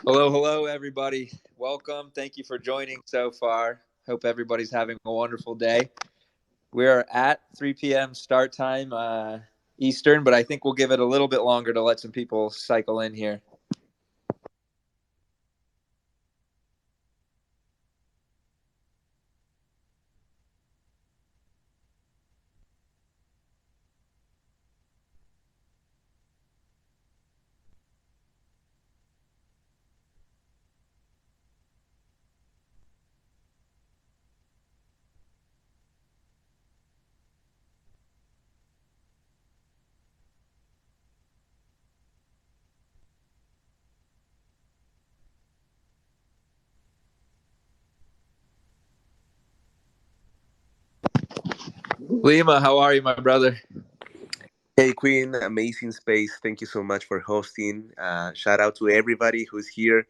Hello, hello, everybody. Welcome. Thank you for joining so far. Hope everybody's having a wonderful day. We are at 3 p.m. start time Eastern, but I think we'll give it a little bit longer to let some people cycle in here. Lima, how are you, my brother? Hey, Queen, amazing space. Thank you so much for hosting. Shout out to everybody who's here.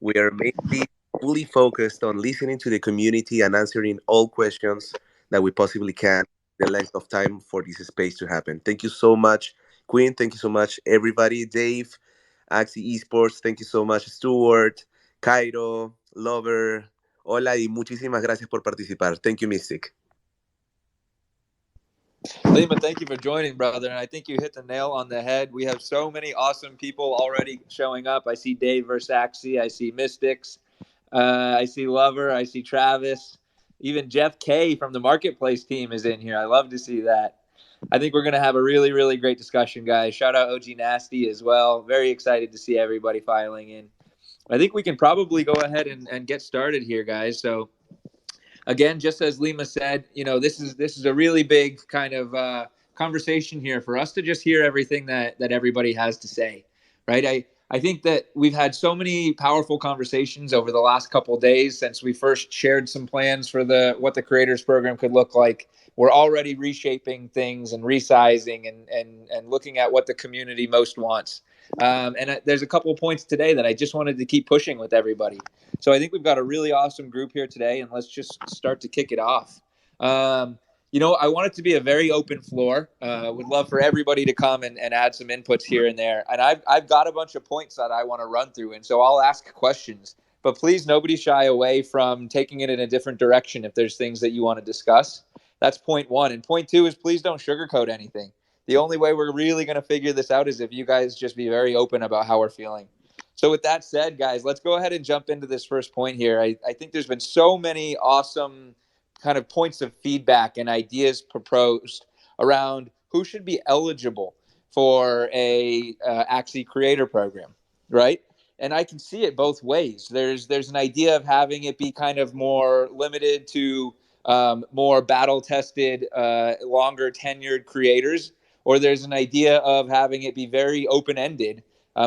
We are mainly fully focused on listening to the community and answering all questions that we possibly can, the length of time for this space to happen. Thank you so much, Queen. Thank you so much, everybody. Dave, Axie Esports, thank you so much, Stuart, Cairo, Lover. Hola y muchísimas gracias por participar. Thank you, Mystic. Lima, thank you for joining, brother. And I think you hit the nail on the head. We have so many awesome people already showing up. I see Dave Versace. I see Mystics. I see Lover. I see Travis. Even Jeff K from the Marketplace team is in here. I love to see that. I think we're going to have a really, really great discussion, guys. Shout out OG Nasty as well. Very excited to see everybody filing in. I think we can probably go ahead and get started here, guys. So, again, just as Lima said, this is a really big kind of conversation here for us to just hear everything that everybody has to say, right? I think that we've had so many powerful conversations over the last couple of days since we first shared some plans for the what the creators program could look like. We're already reshaping things and resizing and looking at what the community most wants. And there's a couple of points today that I just wanted to keep pushing with everybody. So I think we've got a really awesome group here today, and let's just start to kick it off. I want it to be a very open floor. Would love for everybody to come and add some inputs here and there. And I've got a bunch of points that I want to run through, and so I'll ask questions. But please, nobody shy away from taking it in a different direction if there's things that you want to discuss. That's point one. And point two is please don't sugarcoat anything. The only way we're really going to figure this out is if you guys just be very open about how we're feeling. So with that said, guys, let's go ahead and jump into this first point here. I think there's been so many awesome kind of points of feedback and ideas proposed around who should be eligible for a Axie creator program, right? And I can see it both ways. There's an idea of having it be kind of more limited to more battle tested, longer tenured creators, or there's an idea of having it be very open ended,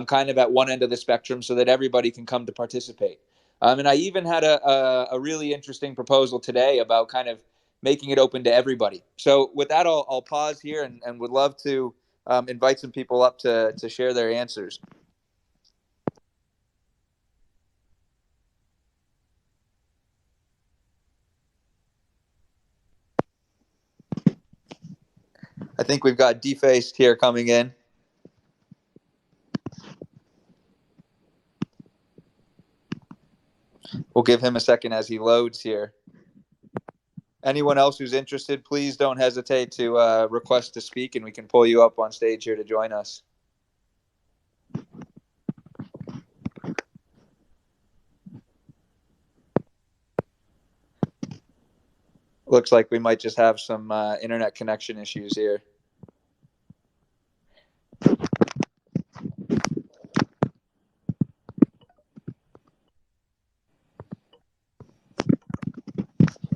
kind of at one end of the spectrum so that everybody can come to participate. And I even had a really interesting proposal today about kind of making it open to everybody. So with that, I'll pause here and would love to invite some people up to share their answers. I think we've got Defaced here coming in. We'll give him a second as he loads here. Anyone else who's interested, please don't hesitate to request to speak, and we can pull you up on stage here to join us. Looks like we might just have some internet connection issues here.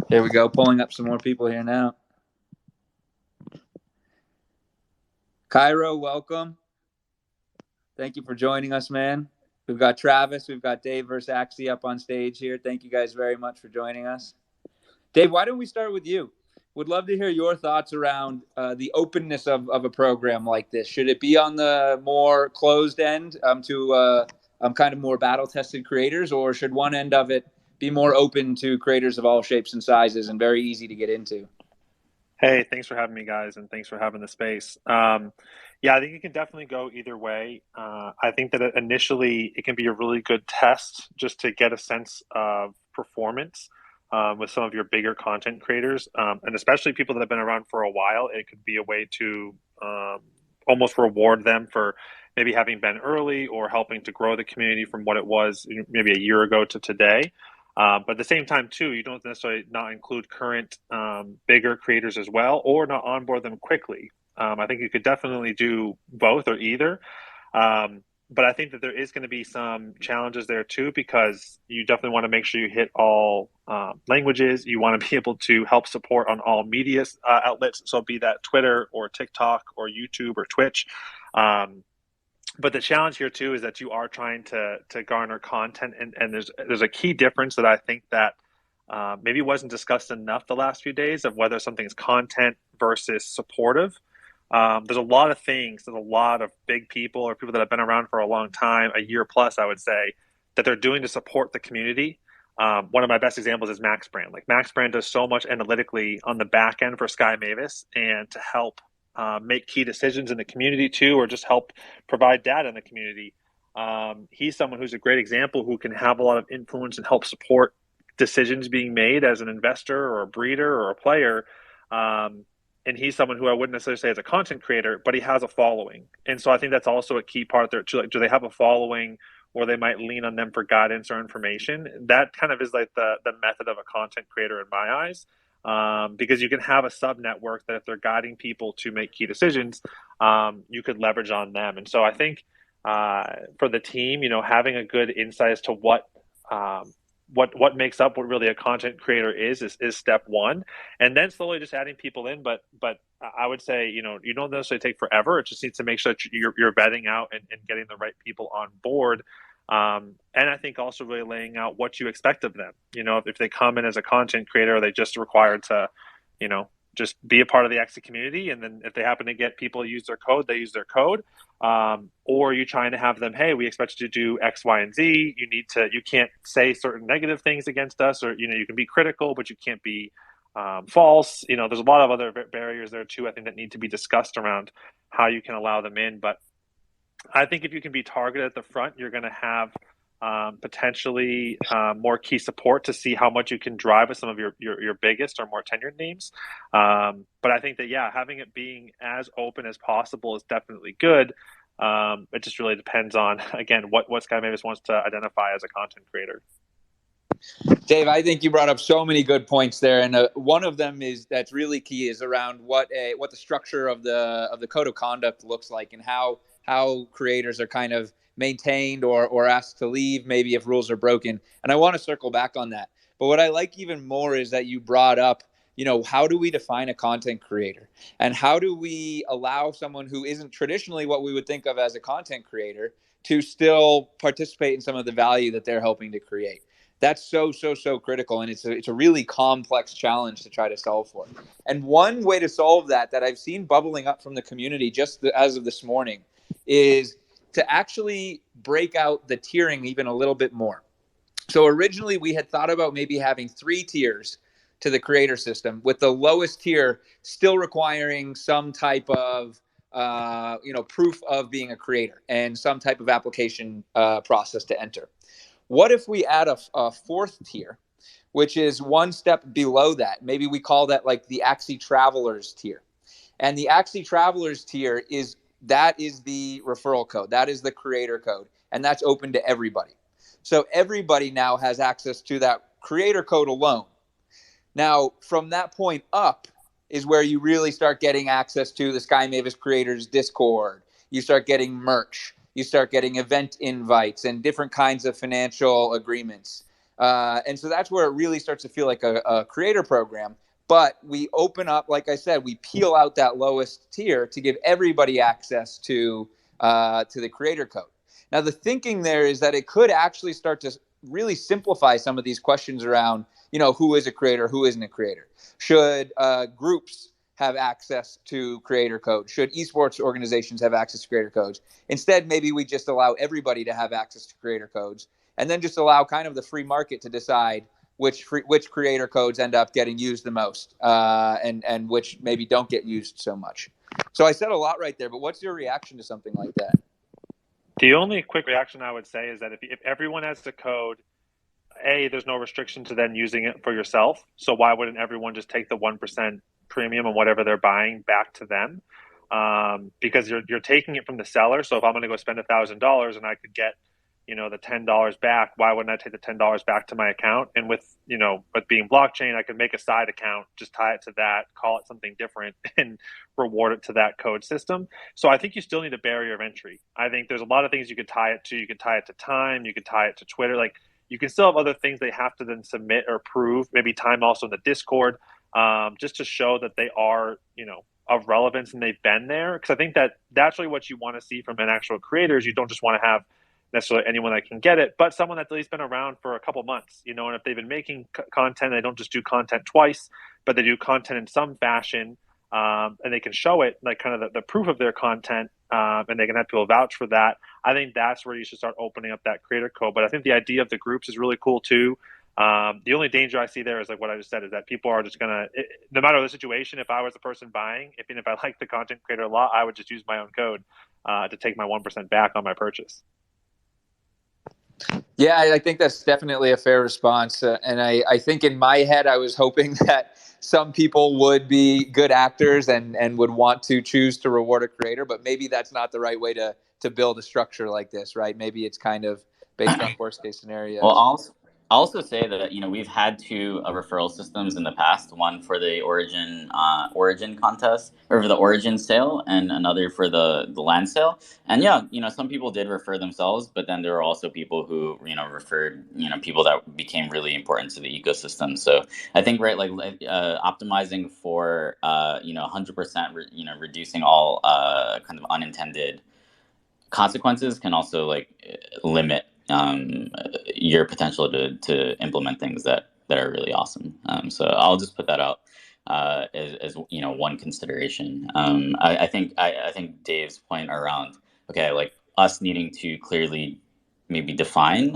Here we go, pulling up some more people here now. Cairo, welcome. Thank you for joining us, man. We've got Travis, we've got Dave Versace up on stage here. Thank you guys very much for joining us. Dave, why don't we start with you? Would love to hear your thoughts around the openness of a program like this. Should it be on the more closed end to kind of more battle-tested creators, or should one end of it be more open to creators of all shapes and sizes and very easy to get into? Hey, thanks for having me, guys, and thanks for having the space. Yeah, I think it can definitely go either way. I think that initially it can be a really good test just to get a sense of performance with some of your bigger content creators, and especially people that have been around for a while. It could be a way to almost reward them for maybe having been early or helping to grow the community from what it was maybe a year ago to today. But at the same time, too, you don't necessarily not include current bigger creators as well, or not onboard them quickly. I think you could definitely do both or either. But I think that there is going to be some challenges there too, because you definitely want to make sure you hit all languages. You want to be able to help support on all media outlets. So be that Twitter or TikTok or YouTube or Twitch. Um, but the challenge here too is that you are trying to garner content, and there's a key difference that I think that maybe wasn't discussed enough the last few days of whether something is content versus supportive. There's a lot of things, there's a lot of big people or people that have been around for a long time, a year plus, I would say, that they're doing to support the community. One of my best examples is Max Brand. Like Max Brand does so much analytically on the back end for Sky Mavis and to help make key decisions in the community too, or just help provide data in the community. He's someone who's a great example who can have a lot of influence and help support decisions being made as an investor or a breeder or a player. And he's someone who I wouldn't necessarily say is a content creator, but he has a following. And so I think that's also a key part there too. Like, do they have a following or they might lean on them for guidance or information? That kind of is like the method of a content creator in my eyes. Because you can have a sub network that if they're guiding people to make key decisions, you could leverage on them. And so I think for the team, having a good insight as to what makes up what really a content creator is step one, and then slowly just adding people in. But I would say you don't necessarily take forever. It just needs to make sure that you're vetting out and getting the right people on board. And I think also really laying out what you expect of them. If they come in as a content creator, are they just required to, just be a part of the Axie community? And then if they happen to get people to use their code, they use their code. Or are you trying to have them, hey, we expect you to do X, Y, and Z. You can't say certain negative things against us, or, you can be critical, but you can't be false. There's a lot of other barriers there too, I think, that need to be discussed around how you can allow them in. But I think if you can be targeted at the front, you're going to have potentially more key support to see how much you can drive with some of your biggest or more tenured names. But I think that, yeah, having it being as open as possible is definitely good. It just really depends on, again, what Sky Mavis wants to identify as a content creator. Dave, I think you brought up so many good points there, and one of them that's really key is around what the structure of the code of conduct looks like, and how creators are kind of maintained or asked to leave, maybe if rules are broken. And I want to circle back on that. But what I like even more is that you brought up, how do we define a content creator, and how do we allow someone who isn't traditionally what we would think of as a content creator to still participate in some of the value that they're helping to create. That's so critical, and it's a really complex challenge to try to solve for. And one way to solve that I've seen bubbling up from the community just as of this morning is to actually break out the tiering even a little bit more. So originally we had thought about maybe having 3 tiers to the creator system, with the lowest tier still requiring some type of proof of being a creator and some type of application process to enter. What if we add a 4th tier, which is one step below that? Maybe we call that like the Axie Travelers tier. And the Axie Travelers tier is the referral code. That is the creator code. And that's open to everybody. So everybody now has access to that creator code alone. Now, from that point up is where you really start getting access to the Sky Mavis Creators Discord. You start getting merch. You start getting event invites and different kinds of financial agreements. And so that's where it really starts to feel like a creator program. But we open up, like I said, we peel out that lowest tier to give everybody access to the creator code. Now, the thinking there is that it could actually start to really simplify some of these questions around, who is a creator, who isn't a creator. Should groups have access to creator code? Should esports organizations have access to creator codes? Instead, maybe we just allow everybody to have access to creator codes, and then just allow kind of the free market to decide which creator codes end up getting used the most, and which maybe don't get used so much. So I said a lot right there, but what's your reaction to something like that? The only quick reaction I would say is that if everyone has the code, there's no restriction to then using it for yourself. So why wouldn't everyone just take the 1% premium on whatever they're buying back to them? Because you're taking it from the seller. So if I'm going to go spend $1,000 and I could get, the $10 back, why wouldn't I take the $10 back to my account? And with being blockchain, I could make a side account, just tie it to that, call it something different, and reward it to that code system. So I think you still need a barrier of entry. I think there's a lot of things you could tie it to. You could tie it to time. You could tie it to Twitter. Like, you can still have other things they have to then submit or prove, maybe time also in the Discord, just to show that they are, of relevance and they've been there. Because I think that that's really what you want to see from an actual creator. Is you don't just want to have necessarily anyone that can get it, but someone that's at least been around for a couple months, and if they've been making content, they don't just do content twice, but they do content in some fashion, and they can show it, like kind of the proof of their content, and they can have people vouch for that. I think that's where you should start opening up that creator code. But I think the idea of the groups is really cool too. The only danger I see there is like what I just said, is that people are just gonna, no matter the situation, if I was the person buying, if I like the content creator a lot, I would just use my own code to take my 1% back on my purchase. Yeah, I think that's definitely a fair response. And I think in my head, I was hoping that some people would be good actors and would want to choose to reward a creator, but maybe that's not the right way to build a structure like this, right? Maybe it's kind of based on worst case scenarios. Well, I'll also say that we've had two referral systems in the past. One for the origin contest, or for the origin sale, and another for the land sale. And some people did refer themselves, but then there were also people who referred people that became really important to the ecosystem. So I think optimizing for 100% reducing all kind of unintended consequences can also limit your potential to implement things that are really awesome. So I'll just put that out as one consideration. I think Dave's point around us needing to clearly maybe define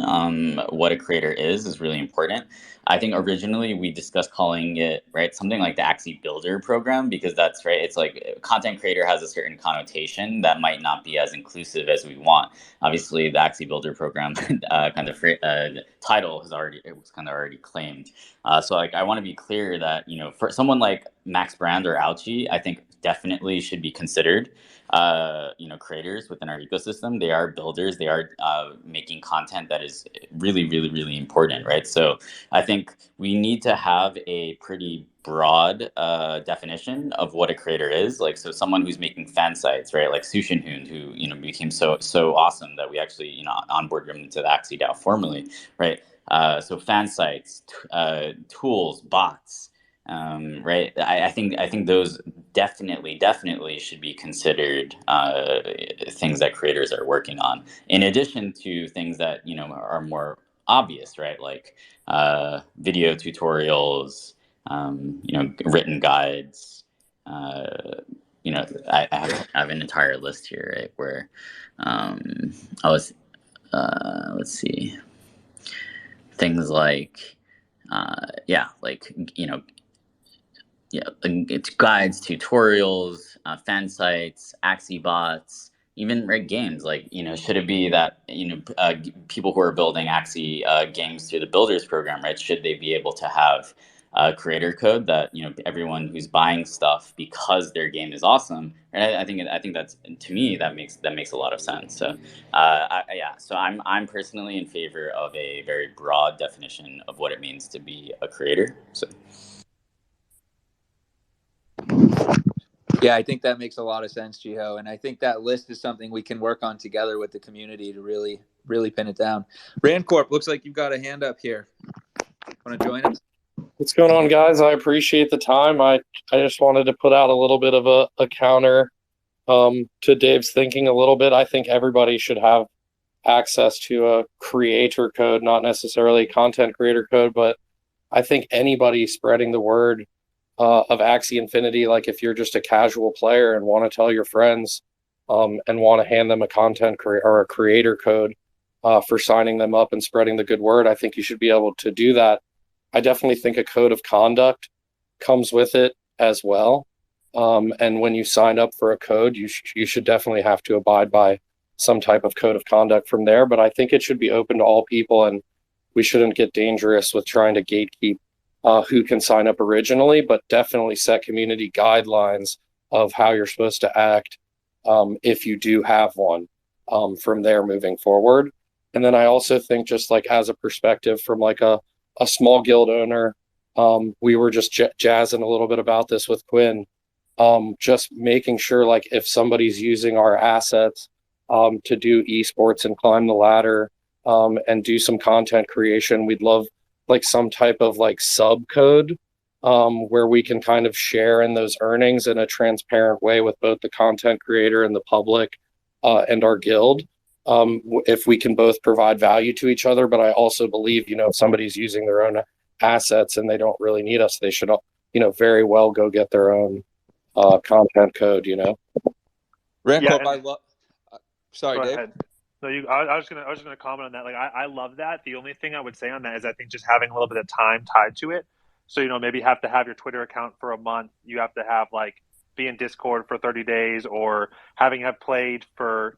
what a creator is really important. I think originally we discussed calling it something like the Axie Builder program, because that's right. It's like content creator has a certain connotation that might not be as inclusive as we want. Obviously, the Axie Builder program title was kind of already claimed. So I want to be clear that for someone like Max Brand or Alchi, I think definitely should be considered creators within our ecosystem. They are builders. They are making content that is really, really, really important, right? So I think we need to have a pretty broad definition of what a creator is. So someone who's making fan sites, right? Like Sushin Hoon, who became so awesome that we actually onboarded him into the Axie DAO formally, right? So fan sites, tools, bots. Right. I think those definitely should be considered things that creators are working on, in addition to things that are more obvious, right? Like video tutorials, written guides. I have an entire list here, right? Where I was let's see, things like it's guides, tutorials, fan sites, Axie bots, even games. Should it be that people who are building Axie games through the Builders program, right? Should they be able to have creator code that everyone who's buying stuff because their game is awesome? Right? I think that's, to me, that makes a lot of sense. So so I'm personally in favor of a very broad definition of what it means to be a creator. So. Yeah, I think that makes a lot of sense, Jiho. And I think that list is something we can work on together with the community to really, really pin it down. Randcorp, looks like you've got a hand up here. Want to join us? What's going on, guys? I appreciate the time. I just wanted to put out a little bit of a counter to Dave's thinking a little bit. I think everybody should have access to a creator code, not necessarily content creator code, but I think anybody spreading the word of Axie Infinity, like if you're just a casual player and want to tell your friends and want to hand them a content or a creator code for signing them up and spreading the good word, I think you should be able to do that. I definitely think a code of conduct comes with it as well. And when you sign up for a code, you should definitely have to abide by some type of code of conduct from there. But I think it should be open to all people, and we shouldn't get dangerous with trying to gatekeep who can sign up originally, but definitely set community guidelines of how you're supposed to act if you do have one from there moving forward. And then I also think, just like as a perspective from like a small guild owner, we were just jazzing a little bit about this with Quinn, just making sure like if somebody's using our assets to do esports and climb the ladder and do some content creation, we'd love like some type of like sub code where we can kind of share in those earnings in a transparent way with both the content creator and the public and our guild, if we can both provide value to each other. But I also believe, you know, if somebody's using their own assets and they don't really need us, they should, you know, very well go get their own content code, you know. Rancorp, yeah, sorry, Dave. Ahead. No, I was gonna comment on that. Like, I love that. The only thing I would say on that is I think just having a little bit of time tied to it. So, you know, maybe you have to have your Twitter account for a month. You have to have like be in Discord for 30 days, or have played for,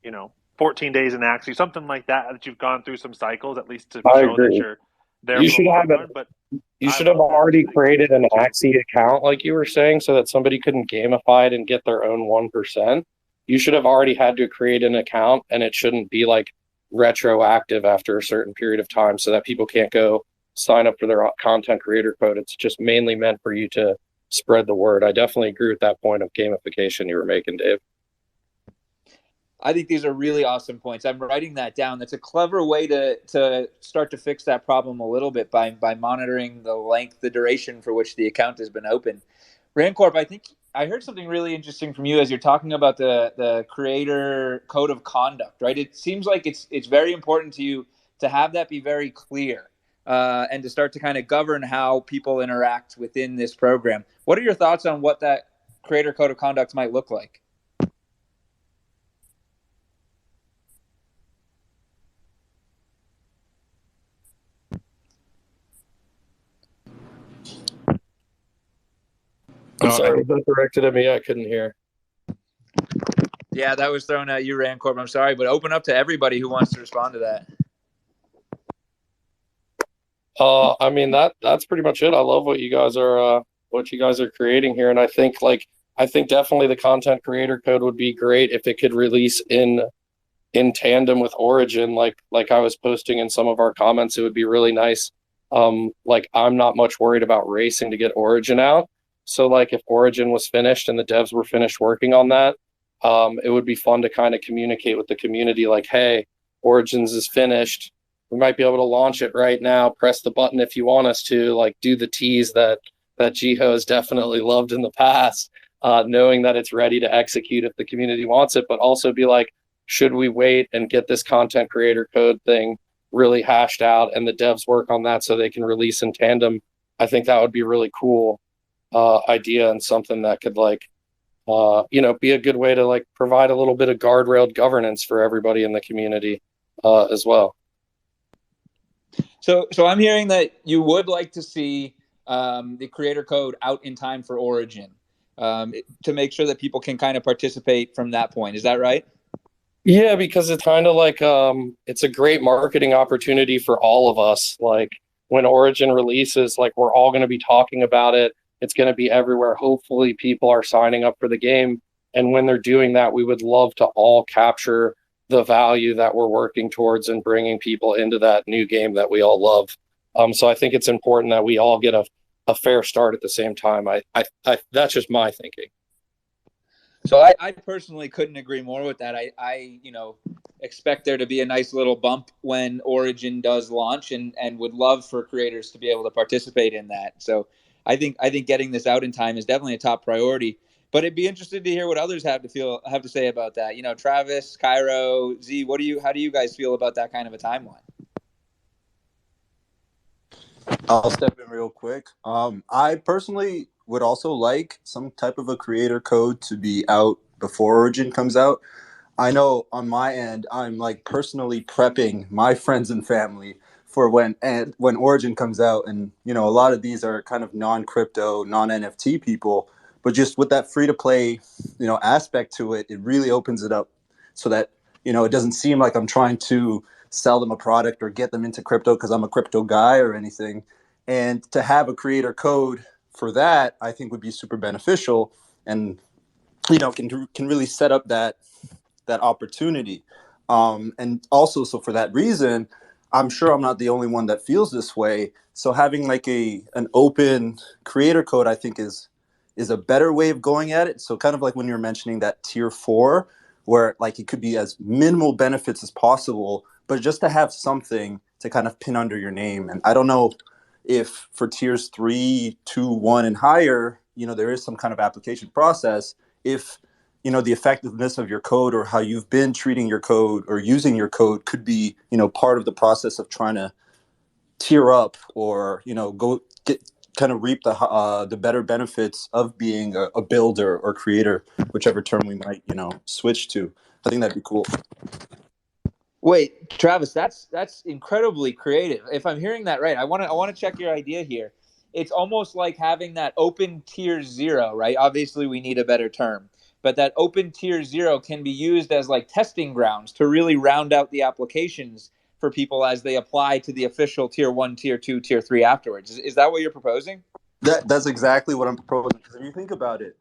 you know, 14 days in Axie, something like that. That you've gone through some cycles at least to show that you're there. You should have but you should have already created an Axie account, like you were saying, so that somebody couldn't gamify it and get their own 1%. You should have already had to create an account, and it shouldn't be like retroactive after a certain period of time, so that people can't go sign up for their content creator code. It's just mainly meant for you to spread the word. I definitely agree with that point of gamification you were making, Dave. I think these are really awesome points. I'm writing that down. That's a clever way to start to fix that problem a little bit by monitoring the duration for which the account has been open. Rancorp, I think I heard something really interesting from you as you're talking about the creator code of conduct, right? It seems like it's very important to you to have that be very clear and to start to kind of govern how people interact within this program. What are your thoughts on what that creator code of conduct might look like? I'm sorry, was that directed at me? I couldn't hear. Yeah, that was thrown at you, Rancorp. I'm sorry, but open up to everybody who wants to respond to that. I mean that's pretty much it. I love what you guys are creating here, and I think definitely the content creator code would be great if it could release in tandem with Origin, like I was posting in some of our comments. It would be really nice. Like I'm not much worried about racing to get Origin out. So like if Origin was finished and the devs were finished working on that, it would be fun to kind of communicate with the community like, hey, Origins is finished. We might be able to launch it right now. Press the button if you want us to, like do the tease that Jiho has definitely loved in the past, knowing that it's ready to execute if the community wants it, but also be like, should we wait and get this content creator code thing really hashed out and the devs work on that so they can release in tandem? I think that would be really cool idea, and something that could like be a good way to like provide a little bit of guardrailed governance for everybody in the community as well. So I'm hearing that you would like to see the creator code out in time for Origin to make sure that people can kind of participate from that point. Is that right? Yeah, because it's kind of like it's a great marketing opportunity for all of us. Like when Origin releases, like we're all going to be talking about it. It's going to be everywhere. Hopefully people are signing up for the game. And when they're doing that, we would love to all capture the value that we're working towards and bringing people into that new game that we all love. So I think it's important that we all get a fair start at the same time. I that's just my thinking. So I personally couldn't agree more with that. I expect there to be a nice little bump when Origin does launch, and would love for creators to be able to participate in that. So I think getting this out in time is definitely a top priority. But it'd be interesting to hear what others have to say about that. Travis, Cairo, Z, how do you guys feel about that kind of a timeline? I'll step in real quick. I personally would also like some type of a creator code to be out before Origin comes out. I know on my end, I'm like personally prepping my friends and family for when Origin comes out, and a lot of these are kind of non-crypto, non-NFT people, but just with that free to play, aspect to it, it really opens it up so that it doesn't seem like I'm trying to sell them a product or get them into crypto because I'm a crypto guy or anything. And to have a creator code for that, I think would be super beneficial, and can really set up that opportunity. And also, so for that reason, I'm sure I'm not the only one that feels this way. So having like an open creator code, I think is a better way of going at it. So kind of like when you're mentioning that tier 4, where like it could be as minimal benefits as possible, but just to have something to kind of pin under your name. And I don't know if for tiers 3, 2, 1 and higher, there is some kind of application process. If the effectiveness of your code or how you've been treating your code or using your code could be, part of the process of trying to tier up or, go get kind of reap the better benefits of being a builder or creator, whichever term we might, switch to. I think that'd be cool. Wait, Travis, that's incredibly creative. If I'm hearing that right, I want to check your idea here. It's almost like having that open tier 0, right? Obviously, we need a better term, but that open tier 0 can be used as like testing grounds to really round out the applications for people as they apply to the official tier 1, tier 2, tier 3 afterwards. Is that what you're proposing? That's exactly what I'm proposing. Because if you think about it,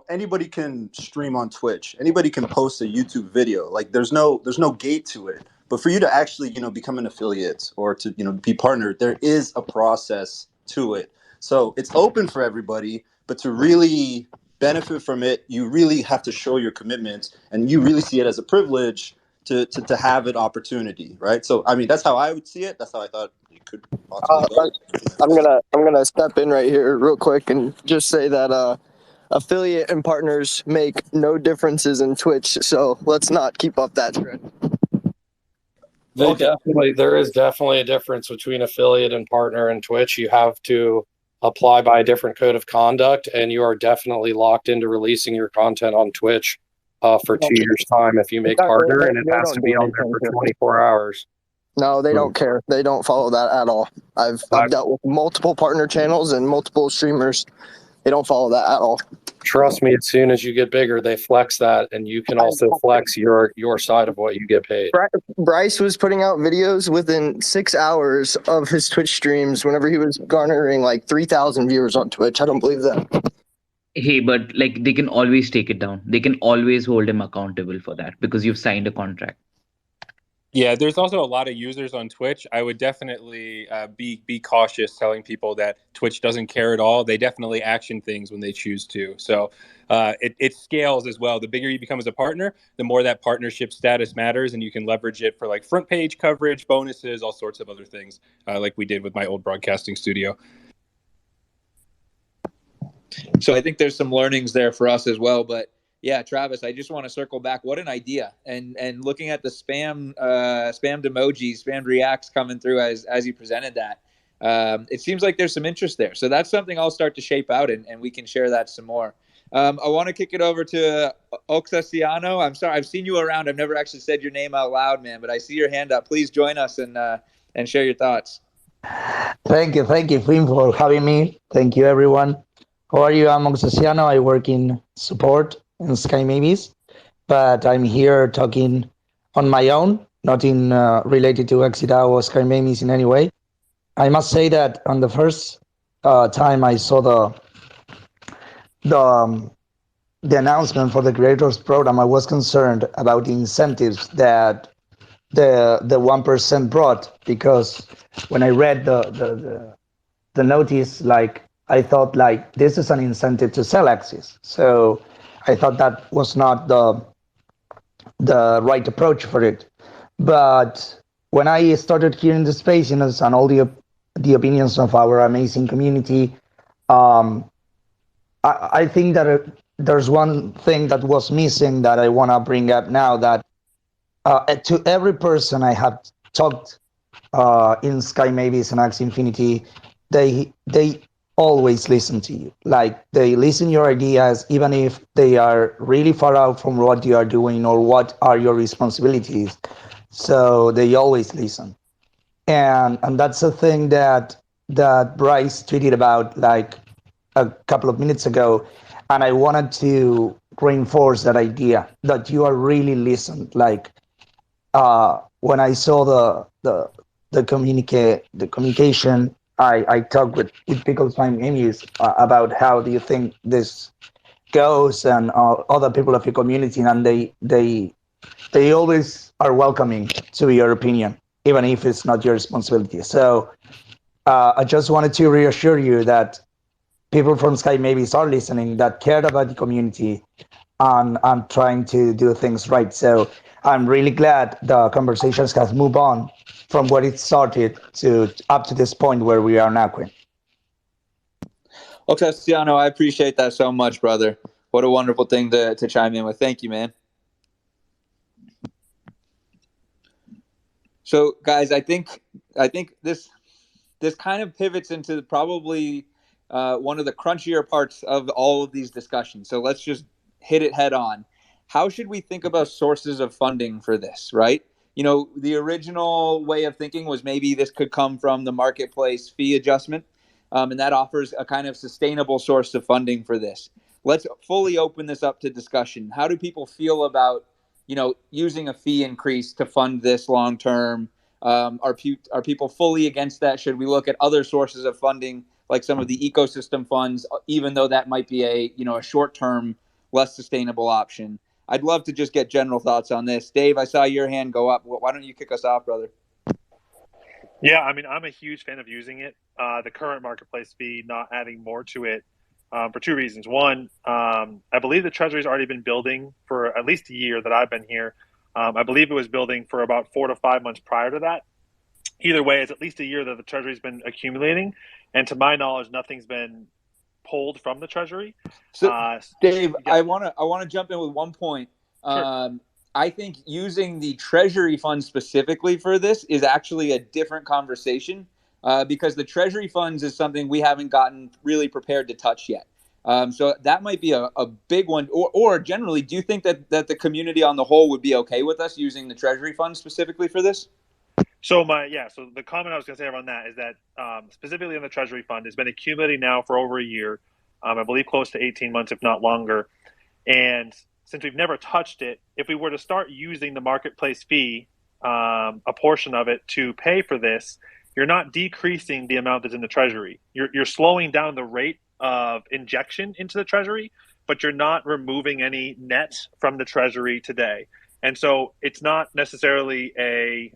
anybody can stream on Twitch. Anybody can post a YouTube video. Like there's no gate to it. But for you to actually, become an affiliate or to, be partnered, there is a process to it. So it's open for everybody, but to really benefit from it, you really have to show your commitment, and you really see it as a privilege to have an opportunity, right? So I mean, that's how I would see it. That's how I thought it could possibly go. I'm gonna step in right here real quick and just say that affiliate and partners make no differences in Twitch, so let's not keep up that trend. There is definitely a difference between affiliate and partner in Twitch. You have to apply by a different code of conduct, and you are definitely locked into releasing your content on Twitch for 2 years' time if you make partner, and it has to be on there for 24 hours. No, they don't care. They don't follow that at all. I've dealt with multiple partner channels and multiple streamers. They don't follow that at all. Trust me, as soon as you get bigger, they flex that, and you can also flex your side of what you get paid. Bryce was putting out videos within 6 hours of his Twitch streams whenever he was garnering like 3,000 viewers on Twitch. I don't believe that. Hey, but like they can always take it down. They can always hold him accountable for that because you've signed a contract. Yeah, there's also a lot of users on Twitch. I would definitely be cautious telling people that Twitch doesn't care at all. They definitely action things when they choose to. So it scales as well. The bigger you become as a partner, the more that partnership status matters, and you can leverage it for like front page coverage, bonuses, all sorts of other things, like we did with my old broadcasting studio. So I think there's some learnings there for us as well, but yeah, Travis, I just want to circle back. What an idea! And looking at the spammed emojis, spammed reacts coming through as you presented that, it seems like there's some interest there. So that's something I'll start to shape out, and we can share that some more. I want to kick it over to Oxasiano. I'm sorry, I've seen you around. I've never actually said your name out loud, man, but I see your hand up. Please join us and share your thoughts. Thank you, Finn, for having me. Thank you, everyone. How are you? I'm Oxasiano. I work in support in Sky Mavis, but I'm here talking on my own, not in related to Exita or Sky Mavis in any way. I must say that on the first time I saw the announcement for the creators program, I was concerned about the incentives that the 1% brought, because when I read the notice, like I thought like this is an incentive to sell Axies. So I thought that was not the right approach for it. But when I started hearing the space, and all the opinions of our amazing community, I think that there's one thing that was missing that I want to bring up now, that to every person I have talked in Sky Mavis and Axie Infinity, they always listen to you. Like they listen your ideas, even if they are really far out from what you are doing or what are your responsibilities. So they always listen. and that's a thing that Bryce tweeted about like a couple of minutes ago, and I wanted to reinforce that idea that you are really listened. Like when I saw the communication, I talked with Pickles Fine Emmys about how do you think this goes, and other people of your community, and they always are welcoming to your opinion, even if it's not your responsibility. So I just wanted to reassure you that people from Sky Mavis are listening, that cared about the community, and trying to do things right. So I'm really glad the conversations has moved on from where it started to up to this point where we are now, Quinn. Well, Castellano, I appreciate that so much, brother. What a wonderful thing to chime in with. Thank you, man. So, guys, I think this kind of pivots into probably one of the crunchier parts of all of these discussions. So let's just hit it head on. How should we think about sources of funding for this, right? You know, the original way of thinking was maybe this could come from the marketplace fee adjustment, and that offers a kind of sustainable source of funding for this. Let's fully open this up to discussion. How do people feel about, you know, using a fee increase to fund this long term? Are people fully against that? Should we look at other sources of funding, like some of the ecosystem funds, even though that might be a short term, less sustainable option? I'd love to just get general thoughts on this. Dave, I saw your hand go up. Why don't you kick us off, brother? Yeah, I mean, I'm a huge fan of using it. The current marketplace fee, not adding more to it, for two reasons. One, I believe the Treasury's already been building for at least a year that I've been here. I believe it was building for about 4 to 5 months prior to that. Either way, it's at least a year that the Treasury's been accumulating, and to my knowledge, nothing's been pulled from the Treasury. So, Dave, yeah. I want to jump in with one point. Sure. I think using the Treasury fund specifically for this is actually a different conversation, because the Treasury funds is something we haven't gotten really prepared to touch yet. So that might be a big one. Or generally, do you think that the community on the whole would be okay with us using the Treasury fund specifically for this? So the comment I was going to say around that is that specifically on the Treasury fund, it's been accumulating now for over a year, I believe close to 18 months, if not longer. And since we've never touched it, if we were to start using the marketplace fee, a portion of it to pay for this, you're not decreasing the amount that's in the Treasury. You're slowing down the rate of injection into the Treasury, but you're not removing any net from the Treasury today. And so it's not necessarily a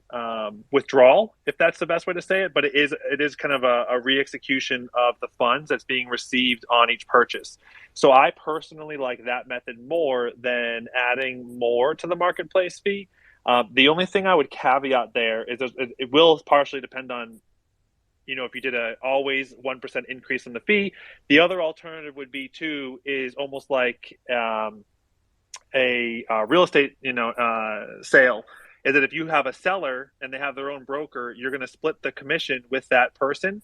withdrawal, if that's the best way to say it, but it is kind of a re-execution of the funds that's being received on each purchase. So I personally like that method more than adding more to the marketplace fee. The only thing I would caveat there is it will partially depend on, if you did a always 1% increase in the fee. The other alternative would be is almost like a real estate sale, is that if you have a seller and they have their own broker, you're going to split the commission with that person.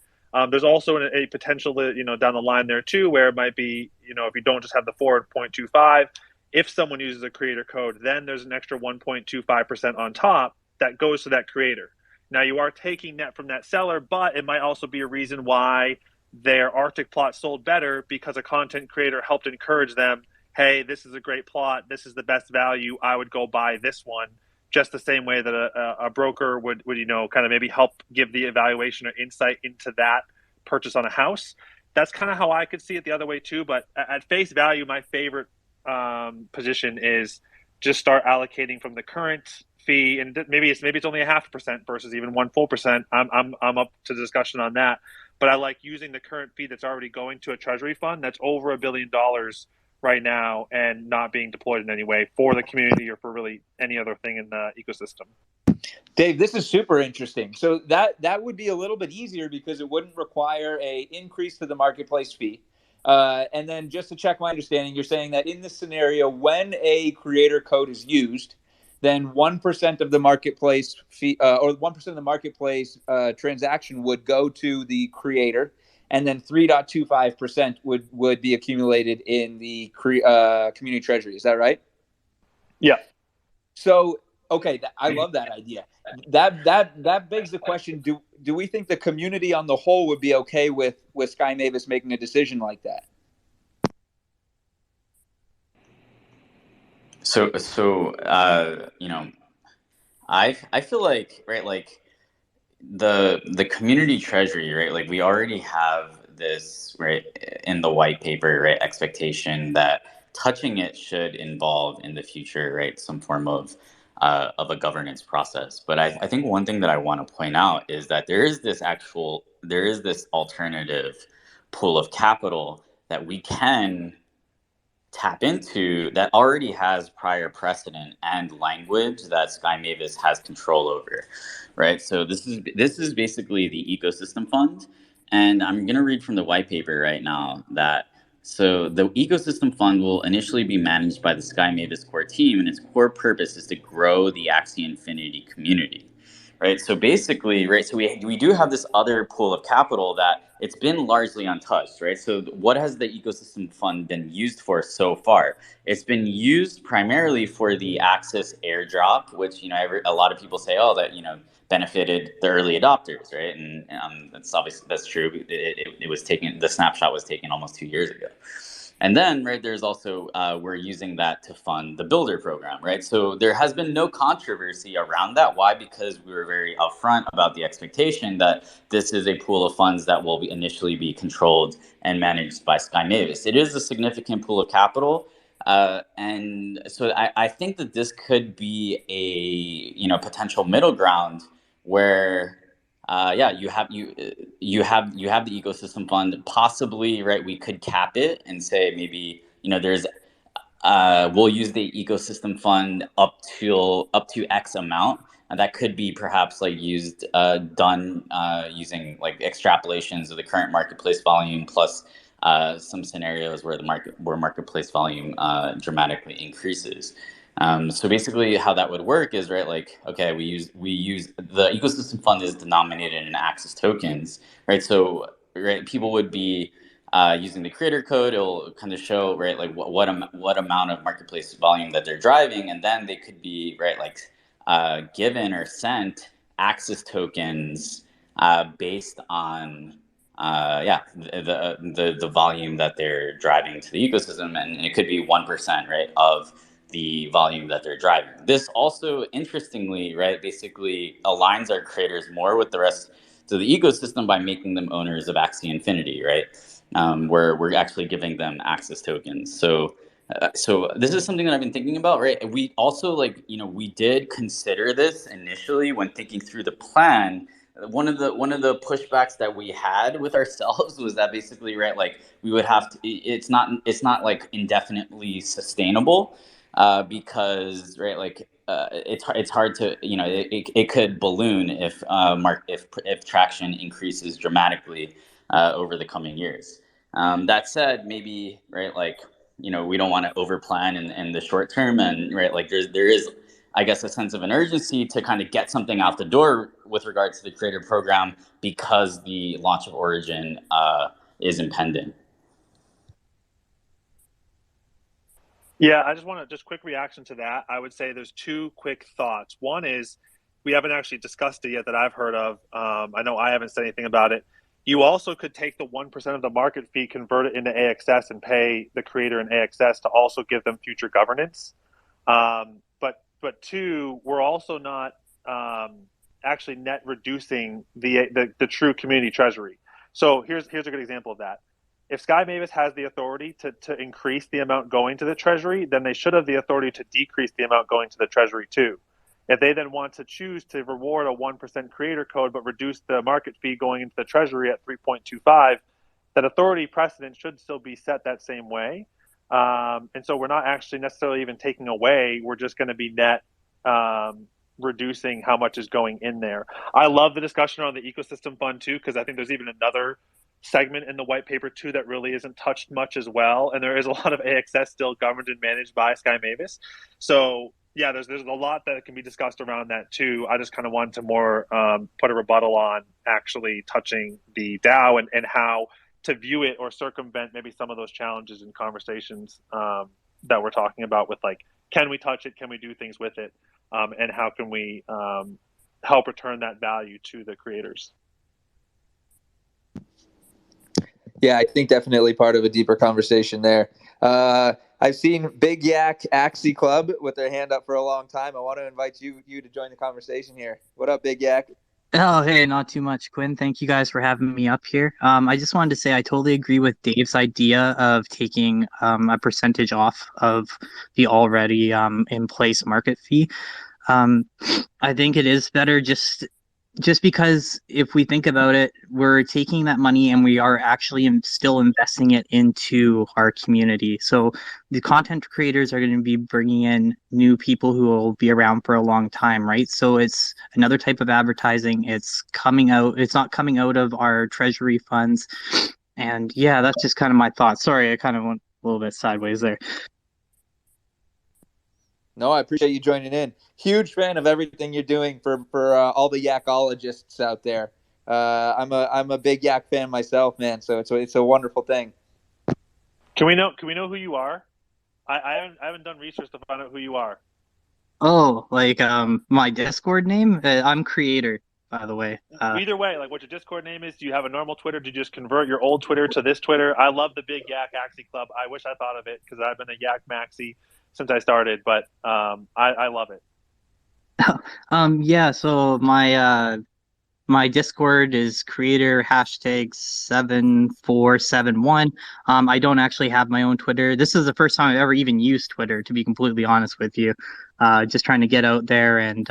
There's also a potential that, down the line there too, where it might be, if you don't just have the 4.25, if someone uses a creator code, then there's an extra 1.25% on top that goes to that creator. Now you are taking net from that seller, but it might also be a reason why their Arctic plot sold better, because a content creator helped encourage them. Hey, this is a great plot. This is the best value. I would go buy this one. Just the same way that a broker would kind of maybe help give the evaluation or insight into that purchase on a house. That's kind of how I could see it the other way too. But at face value, my favorite position is just start allocating from the current fee, and maybe it's only 0.5% versus even 1 full%. I'm up to discussion on that. But I like using the current fee that's already going to a Treasury fund that's over $1 billion right now and not being deployed in any way for the community or for really any other thing in the ecosystem. Dave, this is super interesting. So that would be a little bit easier because it wouldn't require a increase to the marketplace fee. And then just to check my understanding, you're saying that in this scenario, when a creator code is used, then 1% of the marketplace fee or 1% of the marketplace transaction would go to the creator, and then 3.25% would be accumulated in the community treasury. Is that right? Yeah. So Okay, I love that idea. That begs the question: do we think the community on the whole would be okay with Sky Mavis making a decision like that? You know, I feel like, right, like the community treasury, right, like we already have this, right, in the white paper, right, expectation that touching it should involve in the future, right, some form of a governance process. But I think one thing that I want to point out is that there is this alternative pool of capital that we can tap into that already has prior precedent and language that Sky Mavis has control over, right? So this is basically the ecosystem fund, and I'm going to read from the white paper right now that so the ecosystem fund will initially be managed by the Sky Mavis core team, and its core purpose is to grow the Axie Infinity community. Right. So basically, right. So we do have this other pool of capital that it's been largely untouched. Right. So what has the ecosystem fund been used for so far? It's been used primarily for the Axis airdrop, which, a lot of people say, oh, that, benefited the early adopters. Right. And that's true. It was taken, the snapshot was taken almost 2 years ago. And then, right, there's also, we're using that to fund the builder program, right? So there has been no controversy around that. Why? Because we were very upfront about the expectation that this is a pool of funds that will initially be controlled and managed by Sky Mavis. It is a significant pool of capital. And so I think that this could be a, potential middle ground where you have the ecosystem fund. Possibly, right, we could cap it and say maybe, there's we'll use the ecosystem fund up to X amount, and that could be perhaps like done using like extrapolations of the current marketplace volume plus some scenarios where marketplace volume dramatically increases. So basically how that would work is, right, like, okay, we use the ecosystem fund is denominated in Axis tokens, right? So, right, people would be using the creator code. It'll kind of show, right, like what amount of marketplace volume that they're driving, and then they could be, right, like given or sent Axis tokens based on the volume that they're driving to the ecosystem, and it could be 1%, right, of the volume that they're driving. This also, interestingly, right, basically aligns our creators more with the rest of the ecosystem by making them owners of Axie Infinity, right? Where we're actually giving them access tokens. So this is something that I've been thinking about, right? We also, like, we did consider this initially when thinking through the plan. One of the pushbacks that we had with ourselves was that basically, right, like we would have to. It's not like indefinitely sustainable, because, right, like it's hard to, it could balloon if if traction increases dramatically over the coming years. That said, maybe, right, like, we don't want to overplan in the short term, and, right, like there is, I guess, a sense of an urgency to kind of get something out the door with regards to the creator program because the launch of Origin is impending. Yeah, I just want to just quick reaction to that. I would say there's two quick thoughts. One is we haven't actually discussed it yet that I've heard of. I know I haven't said anything about it. You also could take the 1% of the market fee, convert it into AXS, and pay the creator in AXS to also give them future governance. But two, we're also not actually net reducing the true community treasury. So here's a good example of that. If Sky Mavis has the authority to increase the amount going to the treasury, then they should have the authority to decrease the amount going to the treasury too. If they then want to choose to reward a 1% creator code but reduce the market fee going into the treasury at 3.25, that authority precedent should still be set that same way. And so we're not actually necessarily even taking away, we're just going to be net reducing how much is going in there. I love the discussion on the ecosystem fund too, because I think there's even another segment in the white paper too that really isn't touched much as well, and there is a lot of AXS still governed and managed by Sky Mavis. So yeah, there's a lot that can be discussed around that too. I just kind of wanted to more put a rebuttal on actually touching the DAO and how to view it or circumvent maybe some of those challenges and conversations that we're talking about with, like, can we touch it, can we do things with it. and how can we help return that value to the creators. Yeah, I think definitely part of a deeper conversation there. I've seen Big Yak Axie Club with their hand up for a long time. I want to invite you to join the conversation here. What up, Big Yak? Oh, hey, not too much, Quinn. Thank you guys for having me up here. I just wanted to say I totally agree with Dave's idea of taking a percentage off of the already in place market fee. Um, I think it is better just because if we think about it, we're taking that money and we are actually still investing it into our community. So the content creators are going to be bringing in new people who will be around for a long time, right? So it's another type of advertising. It's not coming out of our treasury funds. And yeah, that's just kind of my thoughts. Sorry, I kind of went a little bit sideways there. No, I appreciate you joining in. Huge fan of everything you're doing for all the yakologists out there. I'm a big yak fan myself, man. So it's a wonderful thing. Can we know who you are? I haven't done research to find out who you are. Oh, like my Discord name? I'm creator, by the way. Either way, like what your Discord name is. Do you have a normal Twitter? Did you just convert your old Twitter to this Twitter? I love the Big Yak Axie Club. I wish I thought of it because I've been a Yak Maxi since I started, but I love it. Yeah, so my Discord is creator #7471. I don't actually have my own Twitter. This is the first time I've ever even used Twitter, to be completely honest with you. Just trying to get out there and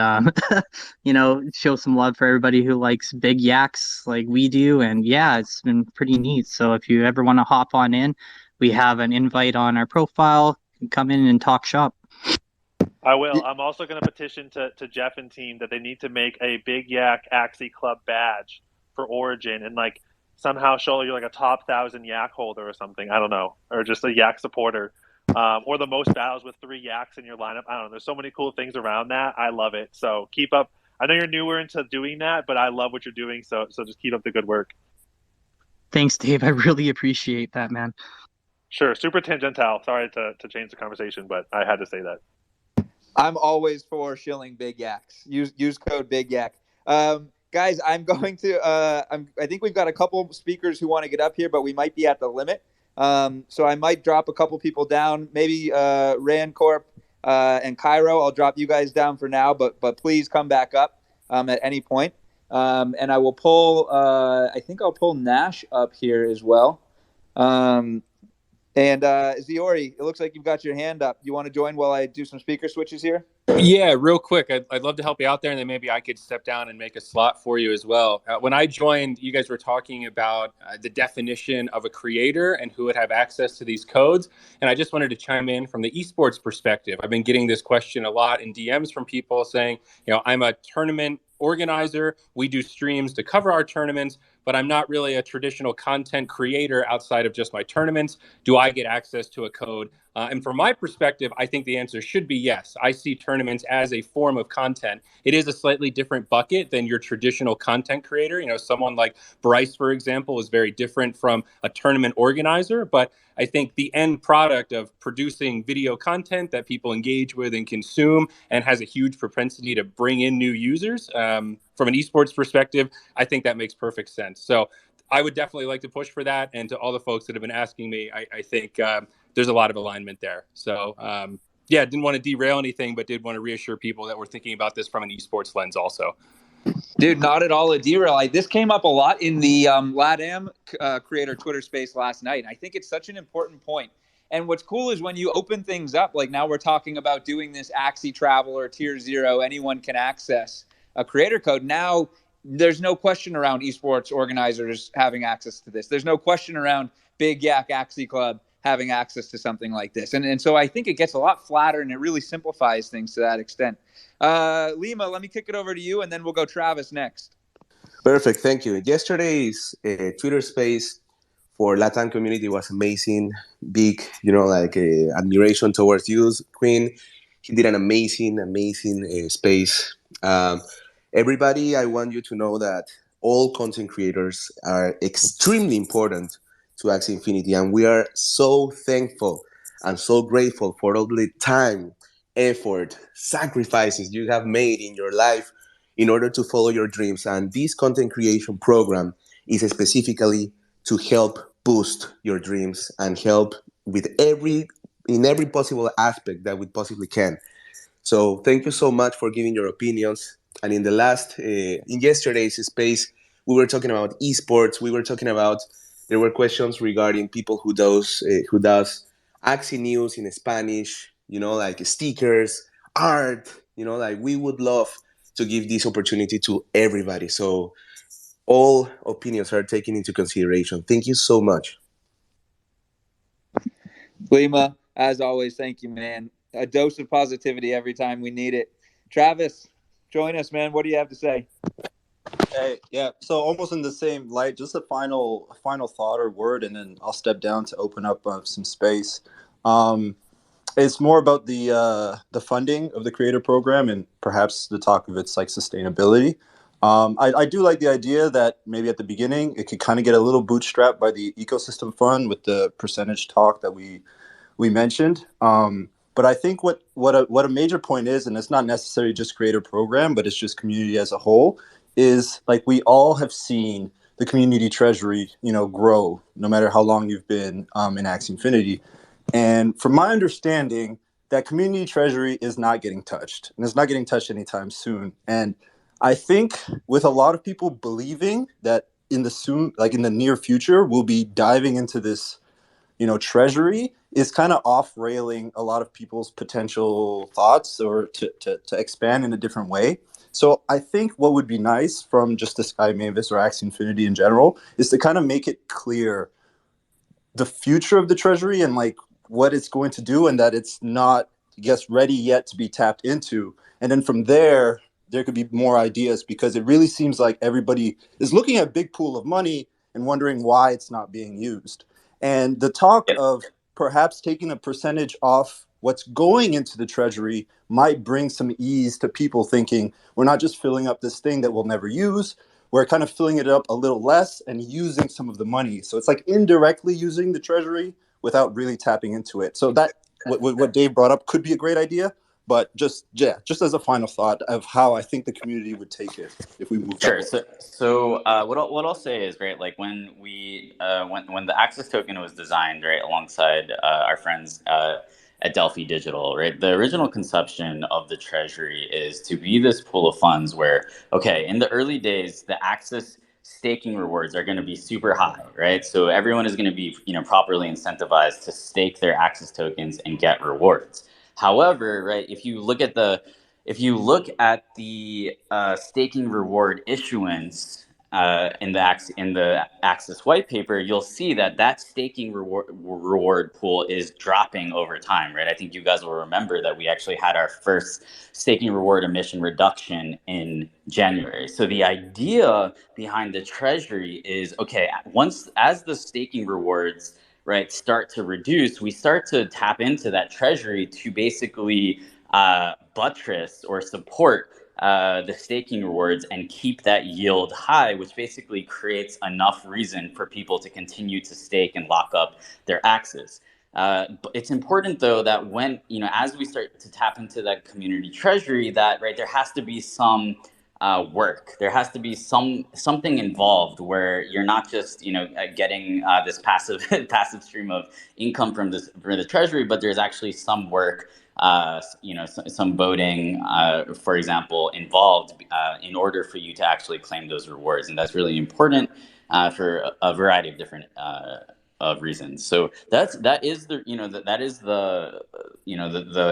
show some love for everybody who likes big yaks like we do. And yeah, it's been pretty neat. So if you ever want to hop on in, we have an invite on our profile. Come in and talk shop. I will. I'm also going to petition to Jeff and team that they need to make a Big Yak Axie Club badge for Origin and like somehow show you're like a top 1,000 yak holder or something. I don't know, or just a yak supporter, or the most battles with 3 yaks in your lineup. I don't know. There's so many cool things around that. I love it. So keep up. I know you're newer into doing that, but I love what you're doing. So just keep up the good work. Thanks, Dave. I really appreciate that, man. Sure. Super tangential. Sorry to change the conversation, but I had to say that. I'm always for shilling Big Yaks. Use code Big Yak. Guys, I'm going to. I think we've got a couple speakers who want to get up here, but we might be at the limit. So I might drop a couple people down. Maybe Rancorp and Cairo. I'll drop you guys down for now, but please come back up at any point. And I will pull. I think I'll pull Nash up here as well. And Ziori, it looks like you've got your hand up. You want to join while I do some speaker switches here? Yeah, real quick. I'd love to help you out there, and then maybe I could step down and make a slot for you as well. When I joined, you guys were talking about the definition of a creator and who would have access to these codes. And I just wanted to chime in from the esports perspective. I've been getting this question a lot in DMs from people saying, I'm a tournament organizer. We do streams to cover our tournaments, but I'm not really a traditional content creator outside of just my tournaments. Do I get access to a code? And from my perspective, I think the answer should be yes. I see tournaments as a form of content. It is a slightly different bucket than your traditional content creator. Someone like Bryce, for example, is very different from a tournament organizer. But I think the end product of producing video content that people engage with and consume and has a huge propensity to bring in new users, from an esports perspective, I think that makes perfect sense. So I would definitely like to push for that. And to all the folks that have been asking me, I think there's a lot of alignment there. So didn't want to derail anything, but did want to reassure people that we're thinking about this from an esports lens also. Dude, not at all a derail. This came up a lot in the LATAM creator Twitter space last night. I think it's such an important point. And what's cool is when you open things up, like now we're talking about doing this Axie Travel or Tier 0, anyone can access a creator code. Now there's no question around esports organizers having access to this. There's no question around Big Yak Axie Club having access to something like this. And so I think it gets a lot flatter and it really simplifies things to that extent. Lima, let me kick it over to you and then we'll go Travis next. Perfect. Thank you. Yesterday's Twitter space for Latin community was amazing. Big, admiration towards you, Queen. He did an amazing space. Everybody, I want you to know that all content creators are extremely important to Axie Infinity, and we are so thankful and so grateful for all the time effort, sacrifices you have made in your life in order to follow your dreams. And this content creation program is specifically to help boost your dreams and help with every possible aspect that we possibly can. So thank you so much for giving your opinions. And in the in yesterday's space, we were talking about esports. We were talking about, there were questions regarding people who does Axie news in Spanish, like stickers, art, like we would love to give this opportunity to everybody. So all opinions are taken into consideration. Thank you so much. Lima, as always, thank you, man. A dose of positivity every time we need it. Travis, join us, man. What do you have to say? Hey, yeah. So almost in the same light, just a final thought or word, and then I'll step down to open up some space. Um, it's more about the funding of the creator program and perhaps the talk of its like sustainability. I do like the idea that maybe at the beginning it could kind of get a little bootstrapped by the ecosystem fund with the percentage talk that we mentioned. But I think what a major point is, and it's not necessarily just creator program, but it's just community as a whole, is like we all have seen the community treasury, grow no matter how long you've been in Axie Infinity. And from my understanding, that community treasury is not getting touched, and it's not getting touched anytime soon. And I think with a lot of people believing that in the near future, we'll be diving into this treasury is kind of off railing a lot of people's potential thoughts or to expand in a different way. So I think what would be nice from just this guy Mavis or Axie Infinity in general is to kind of make it clear the future of the treasury and like what it's going to do, and that it's not, I guess, ready yet to be tapped into. And then from there could be more ideas, because it really seems like everybody is looking at a big pool of money and wondering why it's not being used. And the talk of perhaps taking a percentage off what's going into the treasury might bring some ease to people thinking we're not just filling up this thing that we'll never use, we're kind of filling it up a little less and using some of the money. So it's like indirectly using the treasury without really tapping into it. So that what Dave brought up could be a great idea, but just as a final thought of how I think the community would take it if we move. Sure. So what I'll say is, right, like when when the Access token was designed, right, alongside our friends at Delphi Digital, right, the original conception of the treasury is to be this pool of funds where, okay, in the early days, the Access staking rewards are going to be super high, right? So everyone is going to be, properly incentivized to stake their Access tokens and get rewards. However, right, if you look at the staking reward issuance in the Axis white paper, you'll see that staking reward pool is dropping over time, right? I think you guys will remember that we actually had our first staking reward emission reduction in January. So the idea behind the treasury is, okay, as the staking rewards, right, start to reduce, we start to tap into that treasury to basically buttress or support the staking rewards and keep that yield high, which basically creates enough reason for people to continue to stake and lock up their axes. But it's important, though, that when, as we start to tap into that community treasury, that, right, there has to be some work. There has to be something involved where you're not just, getting this passive stream of income from the treasury, but there's actually some work, some voting, for example, involved in order for you to actually claim those rewards. And that's really important for a variety of different of reasons. So that is the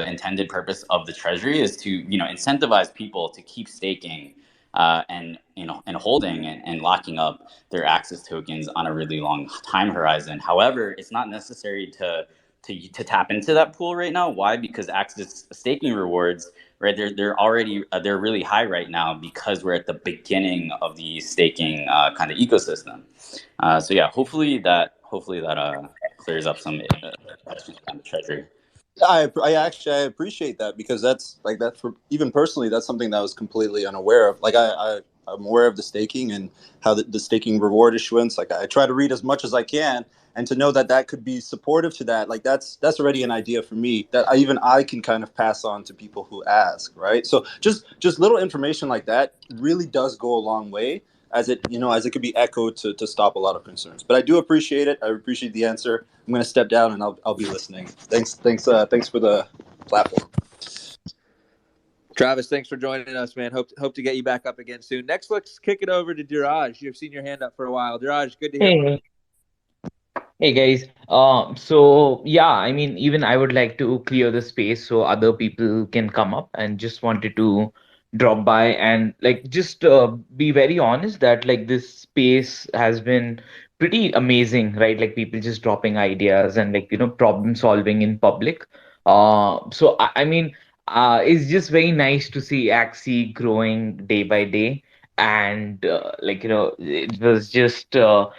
intended purpose of the treasury, is to, incentivize people to keep staking and holding and locking up their Access tokens on a really long time horizon. However, it's not necessary to tap into that pool right now. Why? Because Axis staking rewards, right, they're already they're really high right now because we're at the beginning of the staking kind of ecosystem. So yeah, hopefully that clears up some questions on the treasury. I actually appreciate that, because that's for even personally, that's something that I was completely unaware of. Like I I'm aware of the staking and how the staking reward issuance. Like I try to read as much as I can, and to know that that could be supportive to that, like that's already an idea for me that I can kind of pass on to people who ask, right? So just little information like that really does go a long way, as it as it could be echoed to stop a lot of concerns. But I do appreciate it. I appreciate the answer. I'm going to step down and I'll be listening. Thanks for the platform. Travis, thanks for joining us, man. Hope to get you back up again soon. Next, let's kick it over to Diraj. You've seen your hand up for a while. Diraj, good to hear from you. Hey, hey guys. So yeah, I mean, even I would like to clear the space so other people can come up, and just wanted to drop by and like just be very honest that like this space has been pretty amazing, right? Like people just dropping ideas and like problem solving in public. So I mean, it's just very nice to see Axie growing day by day, and like it was just a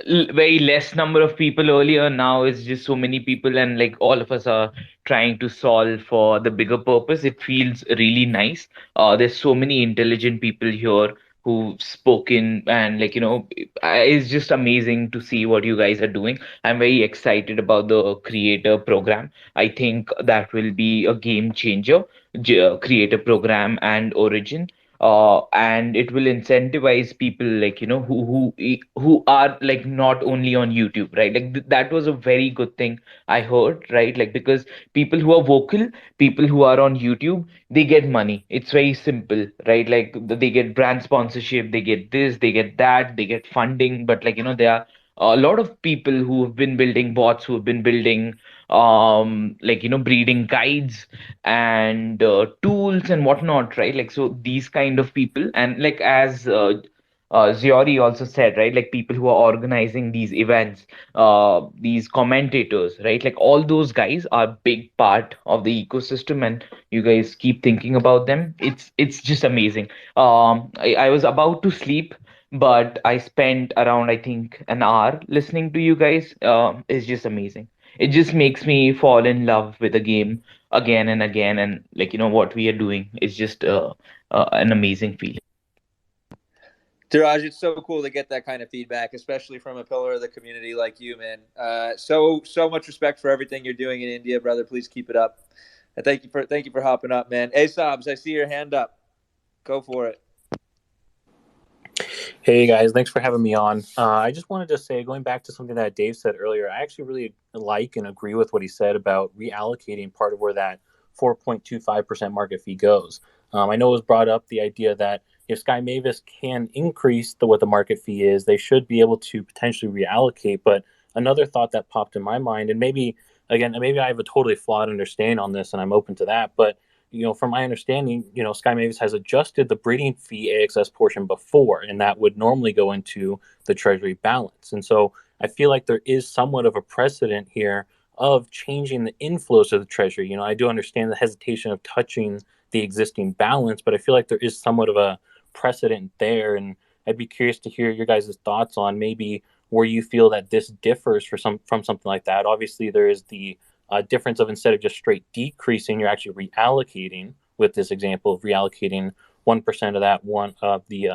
very less number of people earlier. Now it's just so many people, and like all of us are trying to solve for the bigger purpose. It feels really nice. There's so many intelligent people here who've spoken, and like it's just amazing to see what you guys are doing. I'm very excited about the creator program. I think that will be a game changer. Creator program and origin, and it will incentivize people like who are like not only on YouTube, right? Like that was a very good thing I heard, right? Like because people who are vocal, people who are on YouTube, they get money. It's very simple, right? Like they get brand sponsorship, they get this, they get that, they get funding. But like there are a lot of people who have been building bots, who have been building like breeding guides and tools and whatnot, right? Like so these kind of people, and like as Ziori also said, right? Like people who are organizing these events, these commentators, right? Like all those guys are big part of the ecosystem, and you guys keep thinking about them. It's just amazing. I was about to sleep, but I spent around I think an hour listening to you guys. It's just amazing. It just makes me fall in love with the game again and again, and like what we are doing is just an amazing feeling. Diraj, it's so cool to get that kind of feedback, especially from a pillar of the community like you, man. So much respect for everything you're doing in India, brother. Please keep it up. And thank you for hopping up, man. Asobs, I see your hand up. Go for it. Hey guys, thanks for having me on. I just wanted to say, going back to something that Dave said earlier, I actually really like and agree with what he said about reallocating part of where that 4.25% market fee goes. I know it was brought up the idea that if Sky Mavis can increase what the market fee is, they should be able to potentially reallocate. But another thought that popped in my mind, and maybe I have a totally flawed understanding on this, and I'm open to that, but from my understanding, Sky Mavis has adjusted the breeding fee AXS portion before, and that would normally go into the treasury balance. And so I feel like there is somewhat of a precedent here of changing the inflows of the treasury. I do understand the hesitation of touching the existing balance, but I feel like there is somewhat of a precedent there. And I'd be curious to hear your guys' thoughts on maybe where you feel that this differs from something like that. Obviously, there is the difference of instead of just straight decreasing, you're actually reallocating with this example of reallocating 1% of that one of the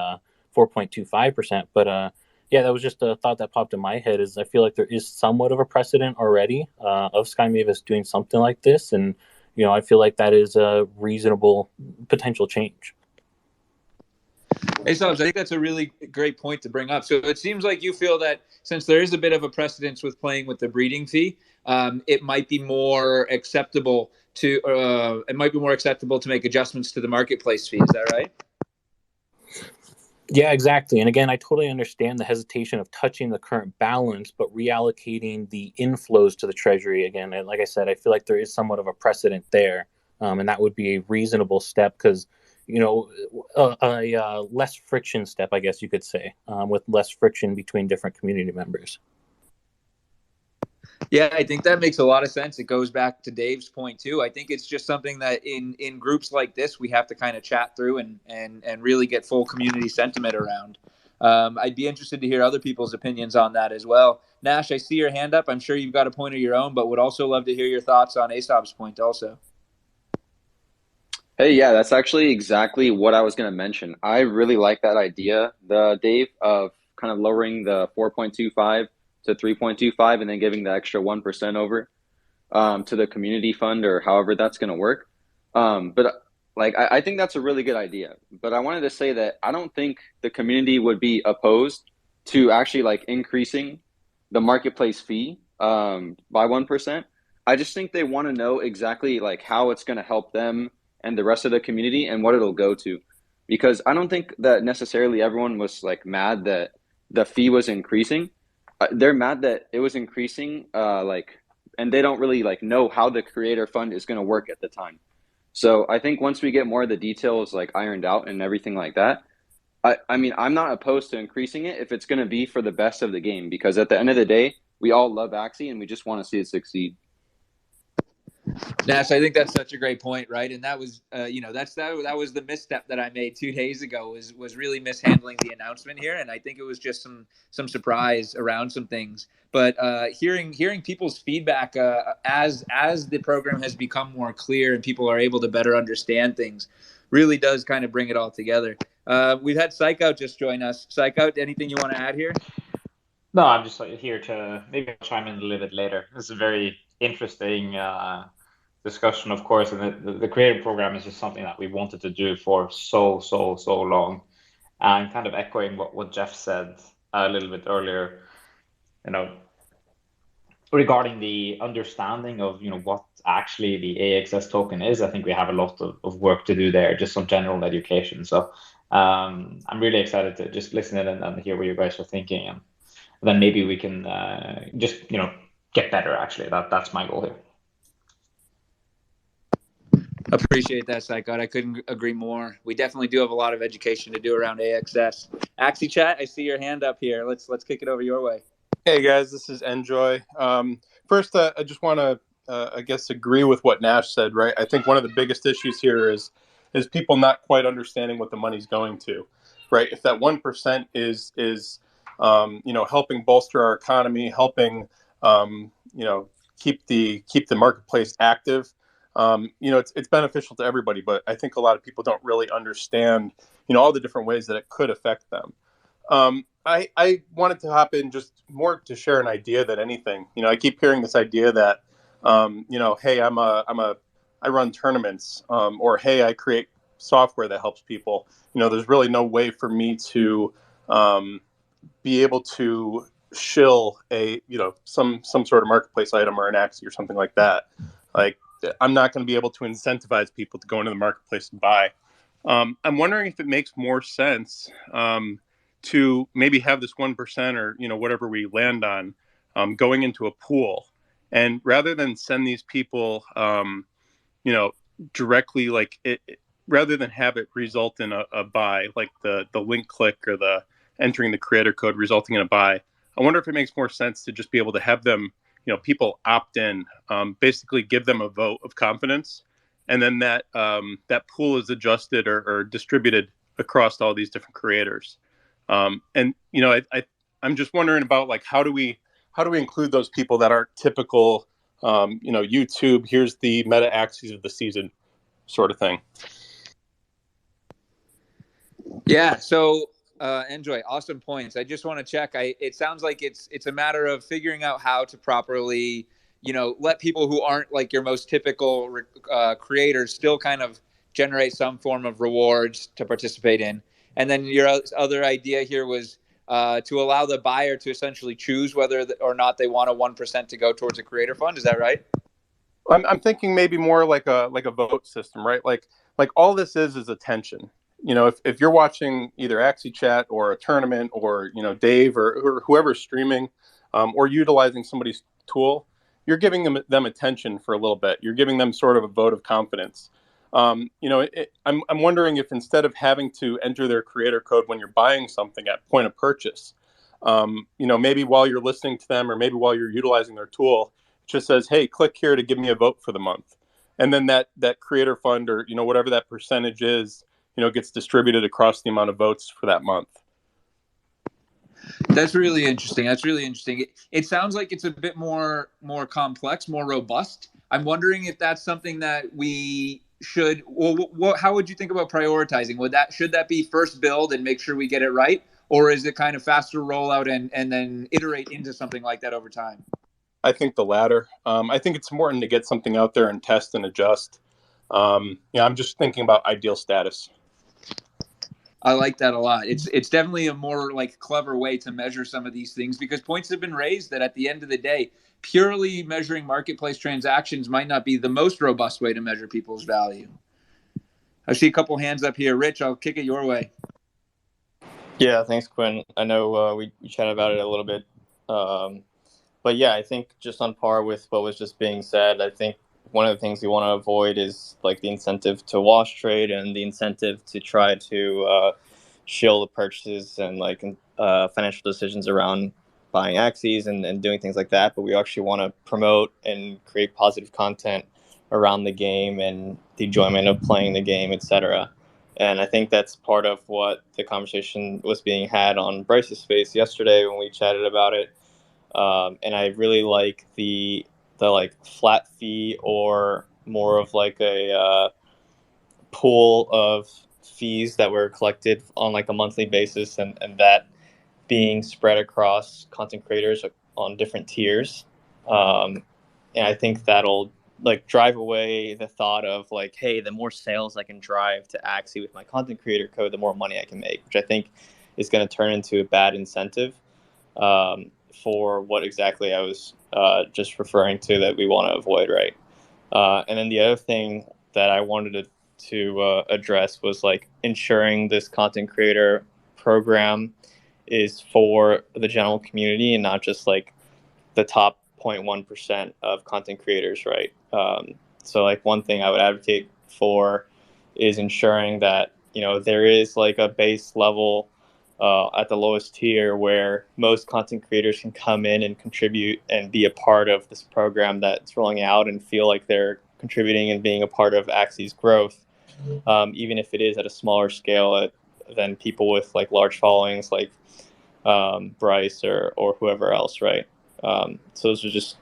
4.25%. But yeah, that was just a thought that popped in my head is I feel like there is somewhat of a precedent already of Sky Mavis doing something like this. And, I feel like that is a reasonable potential change. Hey, Subs, I think that's a really great point to bring up. So it seems like you feel that since there is a bit of a precedence with playing with the breeding fee, it might be more acceptable to make adjustments to the marketplace fee. Is that right? Yeah, exactly. And again, I totally understand the hesitation of touching the current balance, but reallocating the inflows to the treasury again. And like I said, I feel like there is somewhat of a precedent there, and that would be a reasonable step because a less friction step, I guess you could say, with less friction between different community members. Yeah, I think that makes a lot of sense. It goes back to Dave's point too. I think it's just something that in groups like this we have to kind of chat through and really get full community sentiment around. I'd be interested to hear other people's opinions on that as well. Nash, I see your hand up. I'm sure you've got a point of your own, but would also love to hear your thoughts on Aesop's point also. Hey, yeah, that's actually exactly what I was going to mention. I really like that idea, Dave, of kind of lowering the 4.25 to 3.25 and then giving the extra 1% over to the community fund or however that's going to work. But like, I think that's a really good idea. But I wanted to say that I don't think the community would be opposed to actually like increasing the marketplace fee by 1%. I just think they want to know exactly like how it's going to help them and the rest of the community and what it'll go to. Because I don't think that necessarily everyone was like mad that the fee was increasing. They're mad that it was increasing, and they don't really like know how the creator fund is going to work at the time. So I think once we get more of the details like ironed out and everything like that, I mean, I'm not opposed to increasing it if it's going to be for the best of the game, because at the end of the day, we all love Axie and we just want to see it succeed. Nash, I think that's such a great point, right? And that was, that was the misstep that I made 2 days ago was really mishandling the announcement here, and I think it was just some surprise around some things. But hearing people's feedback as the program has become more clear and people are able to better understand things, really does kind of bring it all together. We've had Psych Out just join us. Psych Out, anything you want to add here? No, I'm just here to maybe I'll chime in a little bit later. It's a very interesting discussion, of course, and the creative program is just something that we wanted to do for so long. And kind of echoing what Jeff said a little bit earlier, you know, regarding the understanding of, what actually the AXS token is, I think we have a lot of work to do there, just some general education. So I'm really excited to just listen in and hear what you guys are thinking, and then maybe we can just, get better, actually. That's my goal here. Appreciate that, Psychot. I couldn't agree more. We definitely do have a lot of education to do around AXS. Axie Chat, I see your hand up here. Let's kick it over your way. Hey guys, this is Enjoy. First, I just want to, I guess, agree with what Nash said. Right, I think one of the biggest issues here is people not quite understanding what the money's going to. Right, if that 1% is helping bolster our economy, helping keep the marketplace active. It's beneficial to everybody, but I think a lot of people don't really understand, all the different ways that it could affect them. I wanted to hop in just more to share an idea than anything. I keep hearing this idea that, hey, I run tournaments, or hey, I create software that helps people. There's really no way for me to be able to shill a, some sort of marketplace item or an Axie or something like that. Like, I'm not going to be able to incentivize people to go into the marketplace and buy. I'm wondering if it makes more sense to maybe have this 1% or whatever we land on going into a pool, and rather than send these people directly, like rather than have it result in a buy, like the link click or the entering the creator code resulting in a buy. I wonder if it makes more sense to just be able to have them, people opt in, basically give them a vote of confidence, and then that pool is adjusted or distributed across all these different creators. I'm just wondering about, like, how do we include those people that aren't typical, YouTube, here's the meta Axies of the season sort of thing. Yeah. So, Enjoy, awesome points. I just want to check. It sounds like it's a matter of figuring out how to properly, let people who aren't like your most typical creators still kind of generate some form of rewards to participate in. And then your other idea here was to allow the buyer to essentially choose whether or not they want a 1% to go towards a creator fund. Is that right? I'm thinking maybe more like a vote system, right? Like all this is attention. If you're watching either Axie Chat or a tournament, or Dave or whoever's streaming, or utilizing somebody's tool, you're giving them attention for a little bit. You're giving them sort of a vote of confidence. I'm wondering if, instead of having to enter their creator code when you're buying something at point of purchase, maybe while you're listening to them, or maybe while you're utilizing their tool, it just says, hey, click here to give me a vote for the month. And then that creator fund, or whatever that percentage is, gets distributed across the amount of votes for that month. That's really interesting. It sounds like it's a bit more complex, more robust. I'm wondering if that's something that we how would you think about prioritizing? Should that be first build and make sure we get it right, or is it kind of faster rollout and then iterate into something like that over time? I think the latter. I think it's important to get something out there and test and adjust. I'm just thinking about ideal status. I like that a lot. It's definitely a more like clever way to measure some of these things, because points have been raised that at the end of the day, purely measuring marketplace transactions might not be the most robust way to measure people's value. I see a couple hands up here. Rich, I'll kick it your way. Yeah, thanks, Quinn. I know we chatted about it a little bit. But yeah, I think just on par with what was just being said, I think one of the things we want to avoid is like the incentive to wash trade and the incentive to try to shield the purchases and like financial decisions around buying Axies and doing things like that. But we actually want to promote and create positive content around the game and the enjoyment of playing the game, etc. And I think that's part of what the conversation was being had on Bryce's space yesterday when we chatted about it. And I really like the like flat fee or more of like a pool of fees that were collected on like a monthly basis, and that being spread across content creators on different tiers. And I think that'll like drive away the thought of like, hey, the more sales I can drive to Axie with my content creator code, the more money I can make, which I think is going to turn into a bad incentive. For what exactly I was just referring to that we want to avoid, right? And then the other thing that I wanted to address was like ensuring this content creator program is for the general community and not just like the top 0.1% of content creators, right? So like one thing I would advocate for is ensuring that, you know, there is like a base level at the lowest tier where most content creators can come in and contribute and be a part of this program that's rolling out and feel like they're contributing and being a part of Axie's growth, even if it is at a smaller scale than people with like large followings like Bryce or whoever else, right? So those are just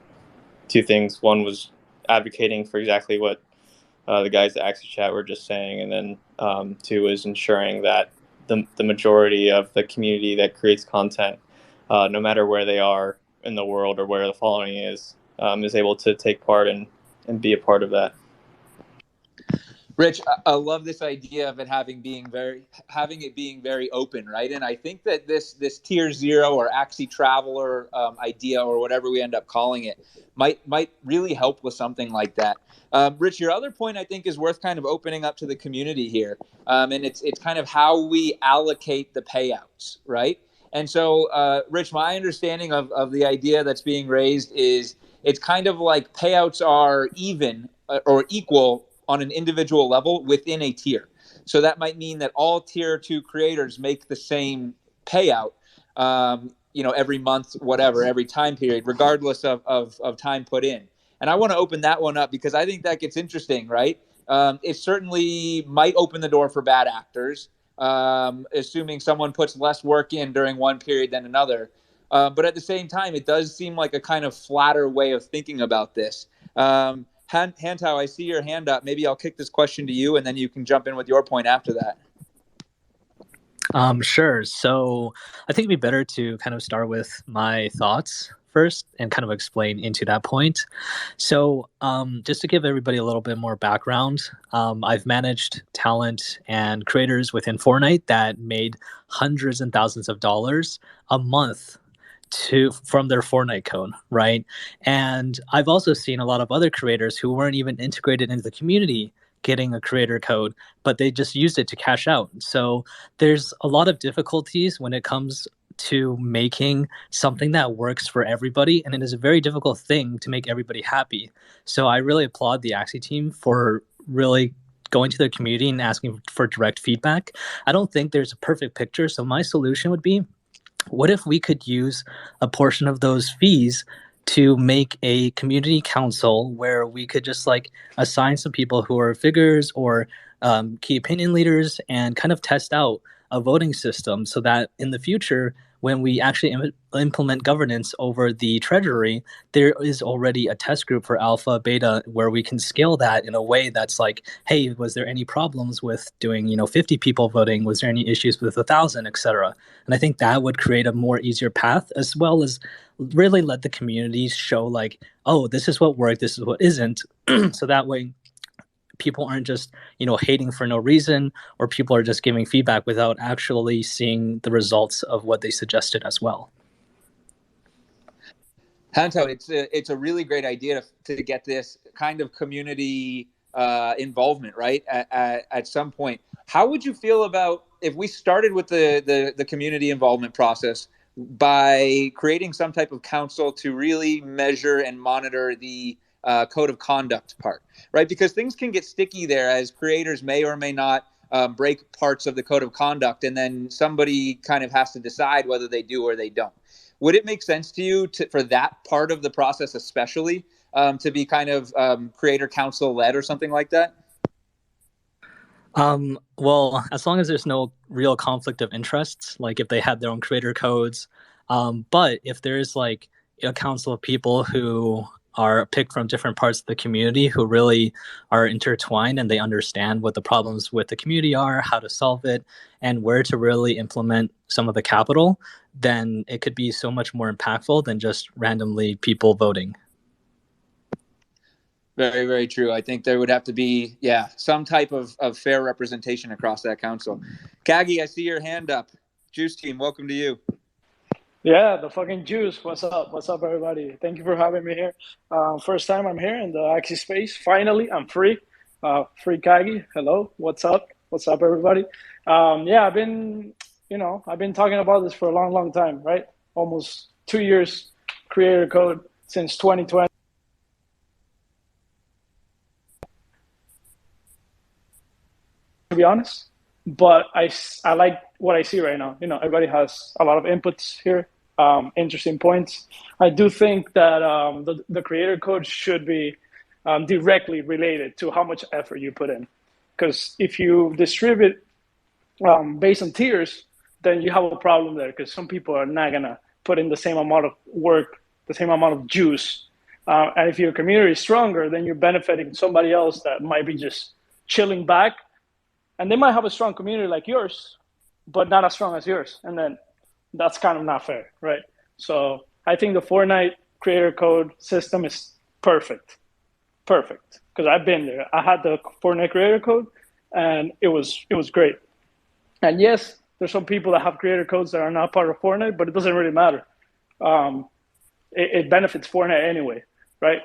two things. One was advocating for exactly what the guys at Axie Chat were just saying, and then two is ensuring that the majority of the community that creates content, no matter where they are in the world or where the following is able to take part and be a part of that. Rich, I love this idea of it having it being very open, right? And I think that this tier 0 or Axie Traveler idea, or whatever we end up calling it, might really help with something like that. Rich, your other point I think is worth kind of opening up to the community here, and it's kind of how we allocate the payouts, right? And so, Rich, my understanding of the idea that's being raised is it's kind of like payouts are even or equal on an individual level within a tier. So that might mean that all tier 2 creators make the same payout, every month, whatever, every time period, regardless of time put in. And I want to open that one up because I think that gets interesting, right? It certainly might open the door for bad actors, assuming someone puts less work in during one period than another. But at the same time, it does seem like a kind of flatter way of thinking about this. Hantao, I see your hand up. Maybe I'll kick this question to you, and then you can jump in with your point after that. Sure. So I think it'd be better to kind of start with my thoughts first and kind of explain into that point. So just to give everybody a little bit more background, I've managed talent and creators within Fortnite that made hundreds and thousands of dollars a month from their Fortnite code, right? And I've also seen a lot of other creators who weren't even integrated into the community getting a creator code, but they just used it to cash out. So there's a lot of difficulties when it comes to making something that works for everybody, and it is a very difficult thing to make everybody happy. So I really applaud the Axie team for really going to their community and asking for direct feedback. I don't think there's a perfect picture, so my solution would be, what if we could use a portion of those fees to make a community council where we could just like assign some people who are figures or key opinion leaders and kind of test out a voting system so that in the future, when we actually implement governance over the treasury, there is already a test group for alpha, beta, where we can scale that in a way that's like, hey, was there any problems with doing 50 people voting? Was there any issues with 1,000, etc.? And I think that would create a more easier path, as well as really let the community show like, oh, this is what worked, this is what isn't. So that way people aren't just hating for no reason, or people are just giving feedback without actually seeing the results of what they suggested as well. Hanto, it's a really great idea to get this kind of community involvement, right? At some point, how would you feel about if we started with the community involvement process by creating some type of council to really measure and monitor the code of conduct part, right? Because things can get sticky there, as creators may or may not break parts of the code of conduct, and then somebody kind of has to decide whether they do or they don't. Would it make sense to you for that part of the process especially to be kind of creator council led or something like that? Well, as long as there's no real conflict of interests, like if they had their own creator codes, but if there's like a council of people who are picked from different parts of the community who really are intertwined and they understand what the problems with the community are, how to solve it, and where to really implement some of the capital, then it could be so much more impactful than just randomly people voting. Very, very true. I think there would have to be, some type of fair representation across that council. Kagi, I see your hand up. Juice Team, welcome to you. Yeah, the fucking juice. What's up? What's up, everybody? Thank you for having me here. First time I'm here in the Axie space. Finally, I'm free. Free Kagi. Hello. What's up? What's up, everybody? I've been talking about this for a long, long time, right? Almost 2 years creator code since 2020. To be honest, but I like what I see right now. Everybody has a lot of inputs here. Interesting points. I do think that the creator code should be directly related to how much effort you put in. Because if you distribute based on tiers, then you have a problem there, because some people are not going to put in the same amount of work, the same amount of juice. And if your community is stronger, then you're benefiting somebody else that might be just chilling back. And they might have a strong community like yours, but not as strong as yours. And then that's kind of not fair, right? So I think the Fortnite creator code system is perfect. Perfect. Because I've been there. I had the Fortnite creator code, and it was great. And yes, there's some people that have creator codes that are not part of Fortnite, but it doesn't really matter. It benefits Fortnite anyway, right?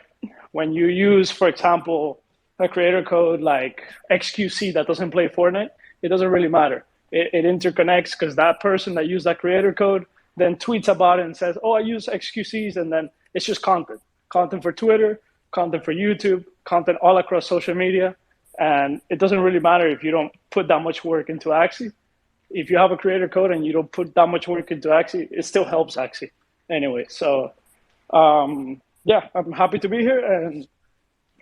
When you use, for example, a creator code like XQC that doesn't play Fortnite, it doesn't really matter. It interconnects, because that person that used that creator code then tweets about it and says, oh, I use XQCs, and then it's just content for Twitter, content for YouTube, content all across social media. And it doesn't really matter if you don't put that much work into Axie. If you have a creator code and you don't put that much work into Axie, it still helps Axie anyway. So I'm happy to be here and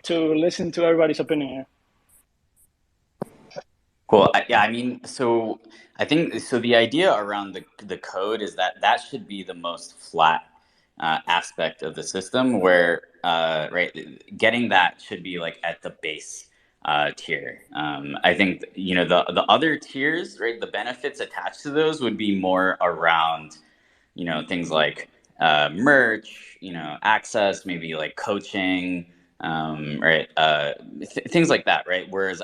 to listen to everybody's opinion here. Cool. So I think the idea around the code is that should be the most flat aspect of the system, where getting that should be like at the base tier. I think the other tiers, right, the benefits attached to those would be more around things like merch, access, maybe like coaching, things like that, right? Whereas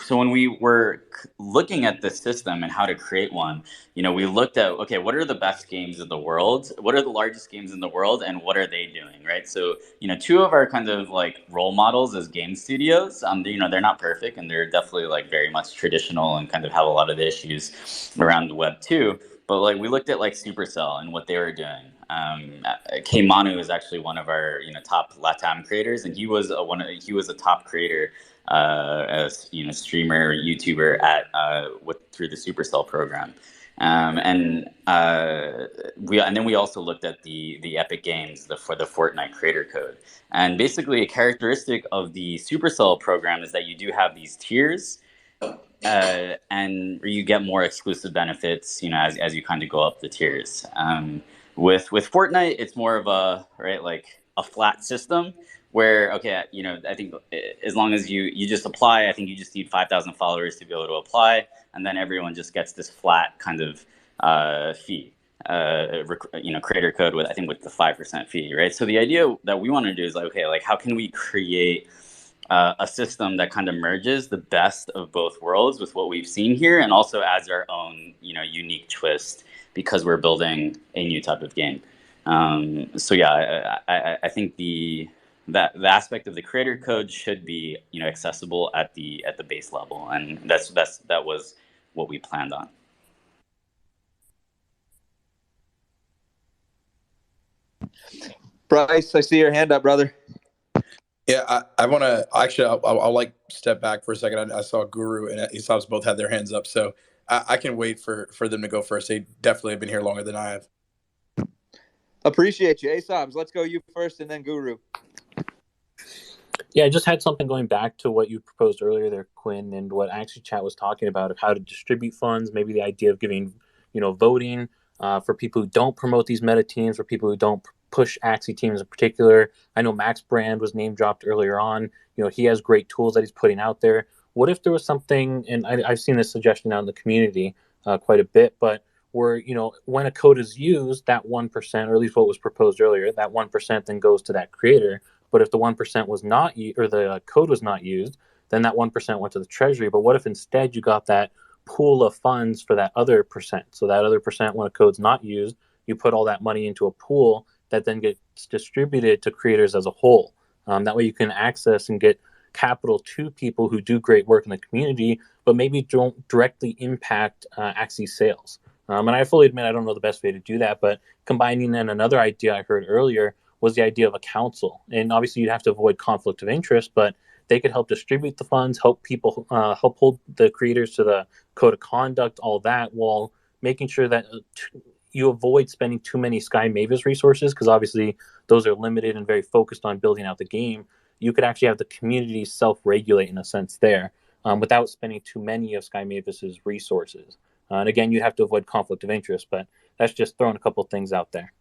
so when we were looking at the system and how to create one, we looked at, okay, what are the best games in the world? What are the largest games in the world, and what are they doing, right? So, two of our kind of like role models as game studios, they're not perfect, and they're definitely like very much traditional and kind of have a lot of the issues around the web too. But like we looked at like Supercell and what they were doing. K Manu is actually one of our top LATAM creators, and he was a top creator as streamer, YouTuber at through the Supercell program. And then we also looked at the Epic Games for the Fortnite creator code. And basically a characteristic of the Supercell program is that you do have these tiers. and you get more exclusive benefits, as you kind of go up the tiers. With Fortnite, it's more of a like a flat system where I think as long as you just apply, I think you just need 5,000 followers to be able to apply, and then everyone just gets this flat kind of fee. Creator code with the 5% fee, right? So the idea that we want to do is how can we create a system that kind of merges the best of both worlds with what we've seen here, and also adds our own unique twist because we're building a new type of game. I think the aspect of the creator code should be accessible at the base level, and that was what we planned on. Bryce, I see your hand up, brother. Yeah, I want to actually. I'll like step back for a second. I saw Guru and Aesop's both had their hands up, so I can wait for them to go first. They definitely have been here longer than I have. Appreciate you, Aesop's. Let's go you first, and then Guru. Yeah, I just had something going back to what you proposed earlier there, Quinn, and what Axie Chat was talking about of how to distribute funds. Maybe the idea of giving, voting for people who don't promote these meta teams, for people who don't push Axie teams in particular. I know Max Brand was name dropped earlier on. He has great tools that he's putting out there. What if there was something, and I've seen this suggestion out in the community quite a bit, but where, when a code is used, that 1%, or at least what was proposed earlier, that 1% then goes to that creator. But if the 1% was not, or the code was not used, then that 1% went to the treasury. But what if instead you got that pool of funds for that other percent? So that other percent, when a code's not used, you put all that money into a pool that then gets distributed to creators as a whole. That way you can access and get capital to people who do great work in the community, but maybe don't directly impact Axie sales. And I fully admit I don't know the best way to do that, but combining in another idea I heard earlier was the idea of a council. And obviously you'd have to avoid conflict of interest, but they could help distribute the funds, help people, help hold the creators to the code of conduct, all that, while making sure that you avoid spending too many Sky Mavis resources, because obviously those are limited and very focused on building out the game. You could actually have the community self-regulate in a sense there, without spending too many of Sky Mavis's resources. And again, you have to avoid conflict of interest, but that's just throwing a couple things out there.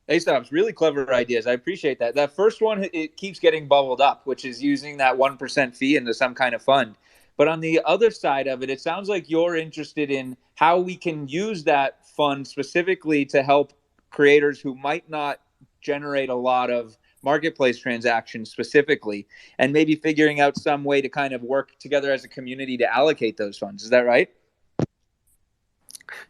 Aesop's really clever ideas. I appreciate that. That first one, it keeps getting bubbled up, which is using that 1% fee into some kind of fund. But on the other side of it, it sounds like you're interested in how we can use that fund specifically to help creators who might not generate a lot of marketplace transactions specifically, and maybe figuring out some way to kind of work together as a community to allocate those funds. Is that right?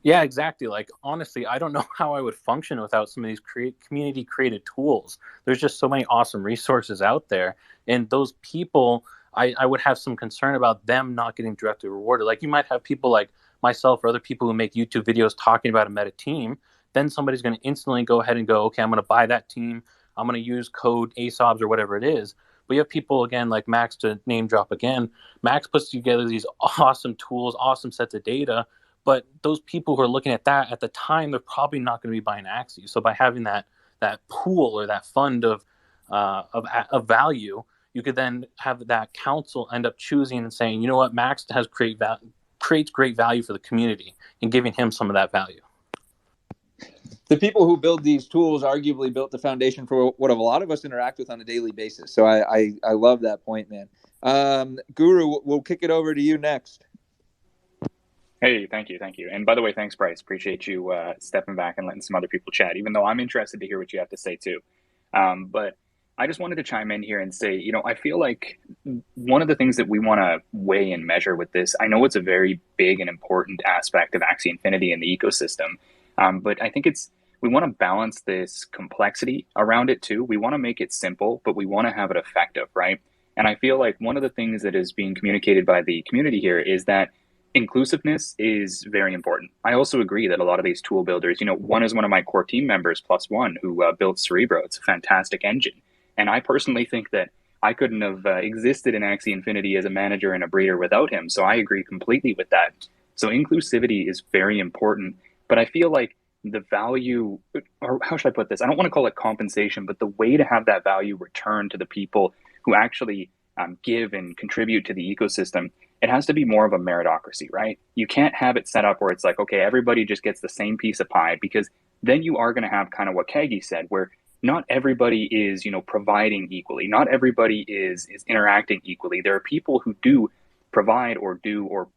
Yeah, exactly. Like, honestly, I don't know how I would function without some of these community created tools. There's just so many awesome resources out there. And those people, I would have some concern about them not getting directly rewarded. Like, you might have people like myself or other people who make YouTube videos talking about a meta team. Then somebody's going to instantly go ahead and go, okay, I'm going to buy that team. I'm going to use code ASOBs or whatever it is. But you have people, again, like Max, to name drop again. Max puts together these awesome tools, awesome sets of data. But those people who are looking at that at the time, they're probably not going to be buying Axie. So by having that pool or that fund of value, you could then have that council end up choosing and saying, you know what, Max creates great value for the community, and giving him some of that value. The people who build these tools arguably built the foundation for what a lot of us interact with on a daily basis. So I love that point, man. Guru, we'll kick it over to you next. Hey, thank you. And by the way, thanks, Bryce. Appreciate you stepping back and letting some other people chat, even though I'm interested to hear what you have to say too. But I just wanted to chime in here and say, I feel like one of the things that we want to weigh and measure with this, I know it's a very big and important aspect of Axie Infinity and the ecosystem, but I think we want to balance this complexity around it too. We want to make it simple, but we want to have it effective, right? And I feel like one of the things that is being communicated by the community here is that inclusiveness is very important. I also agree that a lot of these tool builders, one is one of my core team members, +1, who built Cerebro. It's a fantastic engine. And I personally think that I couldn't have existed in Axie Infinity as a manager and a breeder without him. So I agree completely with that. So inclusivity is very important. But I feel like the value, or how should I put this? I don't want to call it compensation, but the way to have that value returned to the people who actually give and contribute to the ecosystem it has to be more of a meritocracy, right? You can't have it set up where it's like, okay, everybody just gets the same piece of pie, because then you are going to have kind of what Kagi said, where not everybody is, providing equally. Not everybody is interacting equally. There are people who do provide or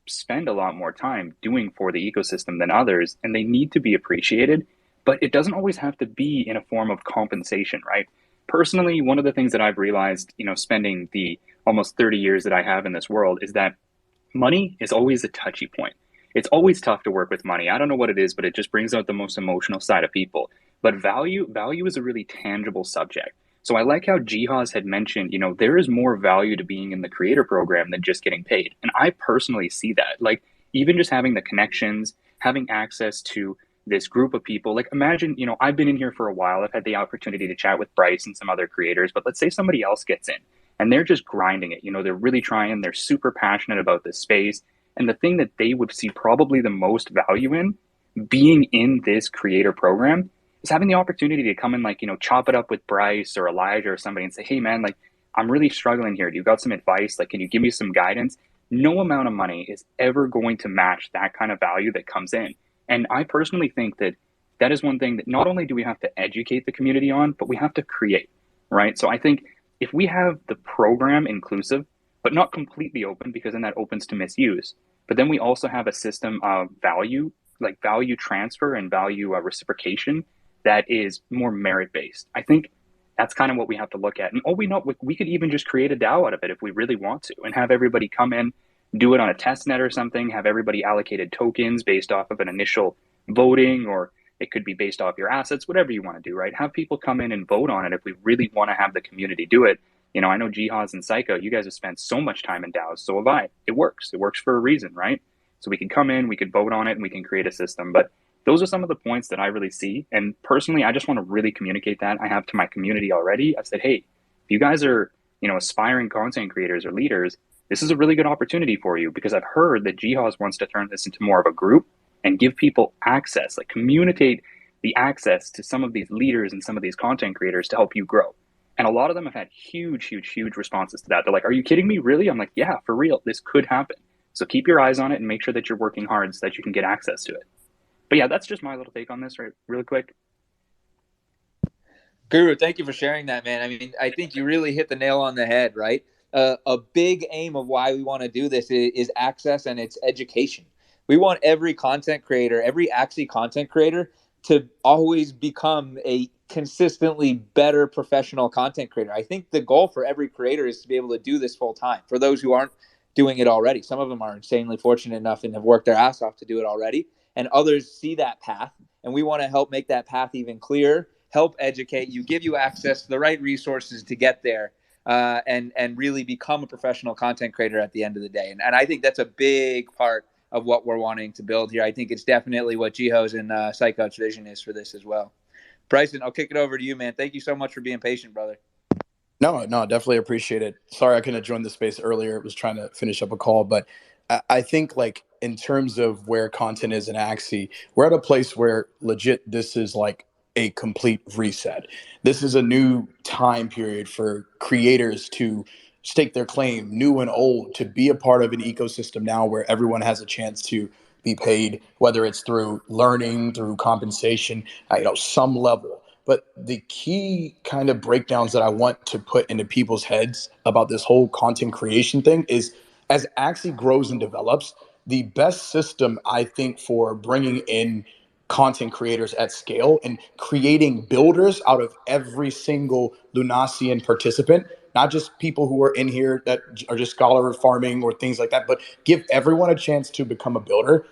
spend a lot more time doing for the ecosystem than others, and they need to be appreciated. But it doesn't always have to be in a form of compensation, right? Personally, one of the things that I've realized, spending the almost 30 years that I have in this world, is that money is always a touchy point. It's always tough to work with money. I don't know what it is, but it just brings out the most emotional side of people. But value is a really tangible subject. So I like how Jihaz had mentioned, there is more value to being in the creator program than just getting paid. And I personally see that. Like, even just having the connections, having access to this group of people. Like, imagine, I've been in here for a while. I've had the opportunity to chat with Bryce and some other creators, but let's say somebody else gets in and they're just grinding it. They're really trying, they're super passionate about this space. And the thing that they would see probably the most value in being in this creator program is having the opportunity to come and chop it up with Bryce or Elijah or somebody and say, hey man, like, I'm really struggling here. Do you got some advice? Like, can you give me some guidance? No amount of money is ever going to match that kind of value that comes in. And I personally think that that is one thing that not only do we have to educate the community on, but we have to create, right? So I think if we have the program inclusive, but not completely open, because then that opens to misuse, but then we also have a system of value, like value transfer and value reciprocation, that is more merit-based. I think that's kind of what we have to look at. And we could even just create a DAO out of it if we really want to, and have everybody come in, do it on a test net or something, have everybody allocated tokens based off of an initial voting, or it could be based off your assets, whatever you want to do, right? Have people come in and vote on it if we really want to have the community do it. I know Jihaz and Psycho, you guys have spent so much time in DAOs, so have I. It works. It works for a reason, right? So we can come in, we can vote on it, and we can create a system. But those are some of the points that I really see. And personally, I just want to really communicate that. I have to my community already. I've said, hey, if you guys are, aspiring content creators or leaders, this is a really good opportunity for you, because I've heard that Jihaz wants to turn this into more of a group and give people access, like communicate the access to some of these leaders and some of these content creators to help you grow. And a lot of them have had huge, huge, huge responses to that. They're like, are you kidding me? Really? I'm like, yeah, for real. This could happen. So keep your eyes on it and make sure that you're working hard so that you can get access to it. But yeah, that's just my little take on this, right? Really quick. Guru, thank you for sharing that, man. I mean, I think you really hit the nail on the head, right? A big aim of why we want to do this is access, and it's education. We want every content creator, every Axie content creator, to always become a consistently better professional content creator. I think the goal for every creator is to be able to do this full time. For those who aren't doing it already, some of them are insanely fortunate enough and have worked their ass off to do it already, and others see that path, and we want to help make that path even clearer, help educate you, give you access to the right resources to get there, and really become a professional content creator at the end of the day. And I think that's a big part of what we're wanting to build here. I think it's definitely what Jiho's and Psycho's vision is for this as well. Bryson, I'll kick it over to you, man. Thank you so much for being patient, brother. No, definitely appreciate it. Sorry I couldn't have joined the space earlier. I was trying to finish up a call, but I think, like, in terms of where content is in Axie, we're at a place where legit this is like a complete reset. This is a new time period for creators to stake their claim, new and old, to be a part of an ecosystem now where everyone has a chance to be paid, whether it's through learning, through compensation, some level. But the key kind of breakdowns that I want to put into people's heads about this whole content creation thing is, as Axie grows and develops, the best system, I think, for bringing in content creators at scale and creating builders out of every single Lunacian participant, not just people who are in here that are just scholar farming or things like that, but give everyone a chance to become a builder.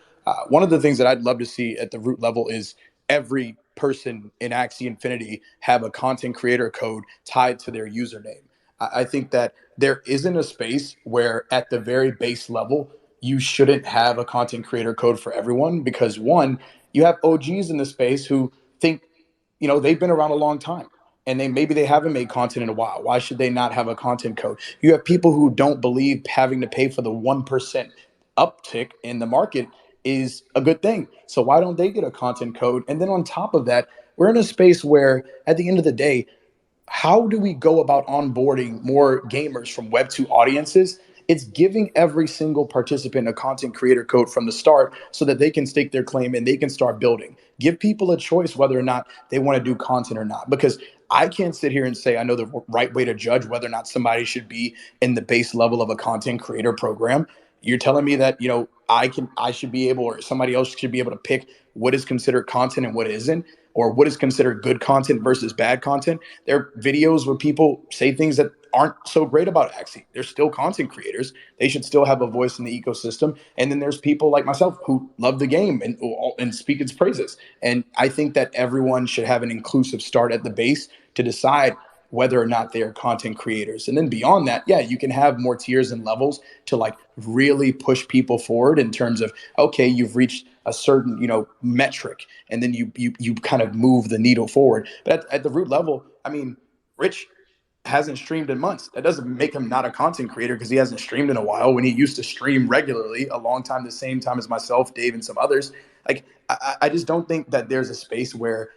One of the things that I'd love to see at the root level is every person in Axie Infinity have a content creator code tied to their username. I think that there isn't a space where at the very base level, you shouldn't have a content creator code for everyone, because one, you have OGs in the space who think, they've been around a long time and maybe they haven't made content in a while. Why should they not have a content code? You have people who don't believe having to pay for the 1% uptick in the market is a good thing. So why don't they get a content code? And then on top of that, we're in a space where at the end of the day, how do we go about onboarding more gamers from Web2 audiences It's giving every single participant a content creator code from the start so that they can stake their claim and they can start building. Give people a choice whether or not they want to do content or not. Because I can't sit here and say I know the right way to judge whether or not somebody should be in the base level of a content creator program. You're telling me that, I should be able, or somebody else should be able to pick what is considered content and what isn't, or what is considered good content versus bad content. There are videos where people say things that aren't so great about Axie. They're still content creators. They should still have a voice in the ecosystem. And then there's people like myself who love the game and speak its praises. And I think that everyone should have an inclusive start at the base to decide whether or not they are content creators. And then beyond that, yeah, you can have more tiers and levels to like really push people forward in terms of, okay, you've reached a certain, metric, and then you kind of move the needle forward. But at the root level, I mean, Rich hasn't streamed in months. That doesn't make him not a content creator because he hasn't streamed in a while, when he used to stream regularly a long time, the same time as myself, Dave, and some others. Like, I just don't think that there's a space where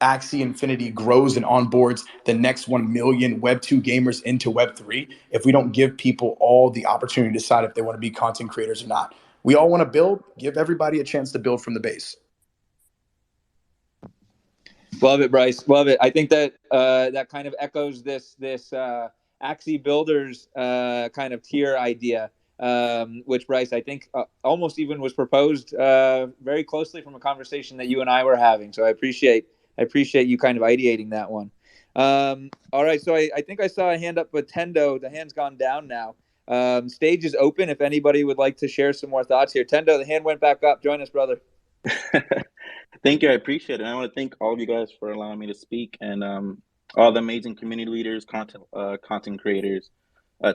Axie Infinity grows and onboards the next 1 million Web 2 gamers into Web 3 if we don't give people all the opportunity to decide if they want to be content creators or not. We all want to build. Give everybody a chance to build from the base. Love it, Bryce. Love it. I think that that kind of echoes this Axie Builders kind of tier idea, which, Bryce, I think almost even was proposed very closely from a conversation that you and I were having. So I appreciate you kind of ideating that one. All right, so I think I saw a hand up with Tendo. The hand's gone down now. Stage is open if anybody would like to share some more thoughts here. Tendo, the hand went back up. Join us, brother. Thank you. I appreciate it. And I want to thank all of you guys for allowing me to speak, and all the amazing community leaders, content creators.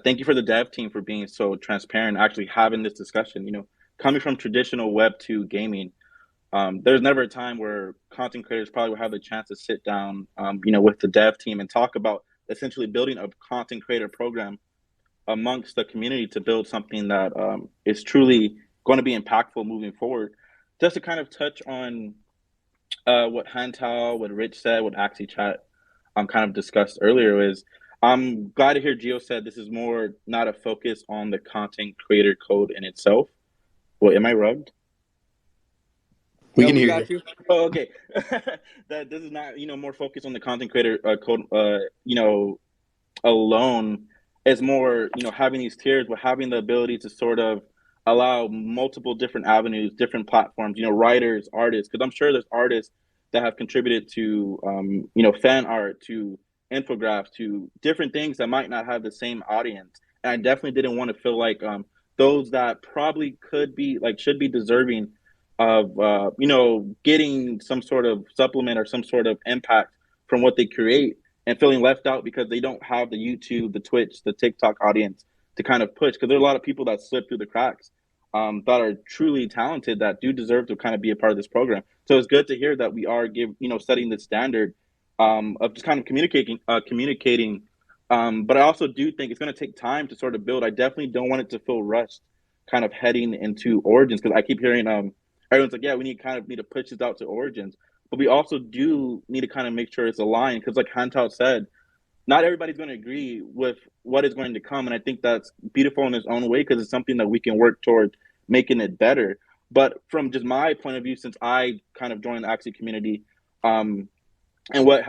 Thank you for the dev team for being so transparent, actually having this discussion. Coming from traditional Web 2 gaming, there's never a time where content creators probably will have the chance to sit down, with the dev team and talk about essentially building a content creator program amongst the community to build something that is truly going to be impactful moving forward. Just to kind of touch on what Hantal, what Rich said, what Axie Chat kind of discussed earlier, is I'm glad to hear Gio said this is more not a focus on the content creator code in itself. Well, am I rugged? We can hear you. Oh, okay. That this is not, more focused on the content creator code, alone. It's more, having these tiers, but having the ability to sort of allow multiple different avenues, different platforms, writers, artists, because I'm sure there's artists that have contributed to, fan art, to infographics, to different things that might not have the same audience. And I definitely didn't want to feel like those that probably should be deserving of, getting some sort of supplement or some sort of impact from what they create, and feeling left out because they don't have the YouTube, the Twitch, the TikTok audience to kind of push. Because there are a lot of people that slip through the cracks that are truly talented, that do deserve to kind of be a part of this program. So it's good to hear that we are setting the standard of just kind of communicating. But I also do think it's going to take time to sort of build. I definitely don't want it to feel rushed kind of heading into Origins, because I keep hearing everyone's like, yeah, we need to push this out to Origins. But we also do need to kind of make sure it's aligned, because like Hantal said, not everybody's going to agree with what is going to come. And I think that's beautiful in its own way, because it's something that we can work toward making it better. But from just my point of view, since I kind of joined the Axie community, and what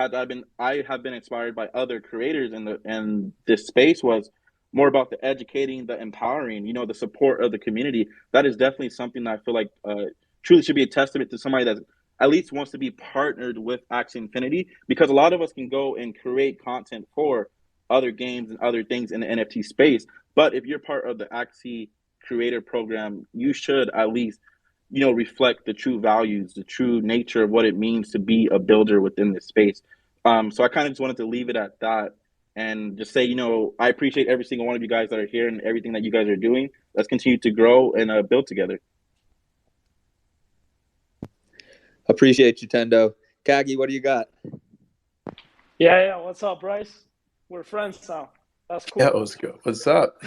I have been inspired by other creators in this space was more about the educating, the empowering, the support of the community. That is definitely something that I feel like truly should be a testament to somebody that at least wants to be partnered with Axie Infinity, because a lot of us can go and create content for other games and other things in the NFT space. But if you're part of the Axie creator program, you should at least, reflect the true values, the true nature of what it means to be a builder within this space. So I kind of just wanted to leave it at that and just say, I appreciate every single one of you guys that are here and everything that you guys are doing. Let's continue to grow and build together. Appreciate you, Tendo. Kagi, what do you got? Yeah. What's up, Bryce? We're friends now. That's cool. Yeah, let's go. What's up?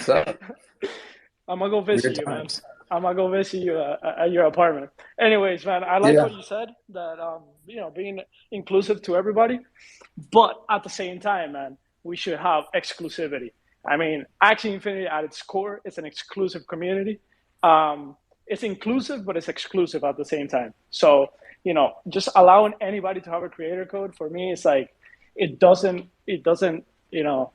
I'm gonna go visit you, man. I'm gonna go visit you at your apartment. Anyways, man, I like what you said, that being inclusive to everybody, but at the same time, man, we should have exclusivity. I mean, Axie Infinity at its core is an exclusive community. It's inclusive, but it's exclusive at the same time. So, you know, just allowing anybody to have a creator code for me is like, it doesn't, you know,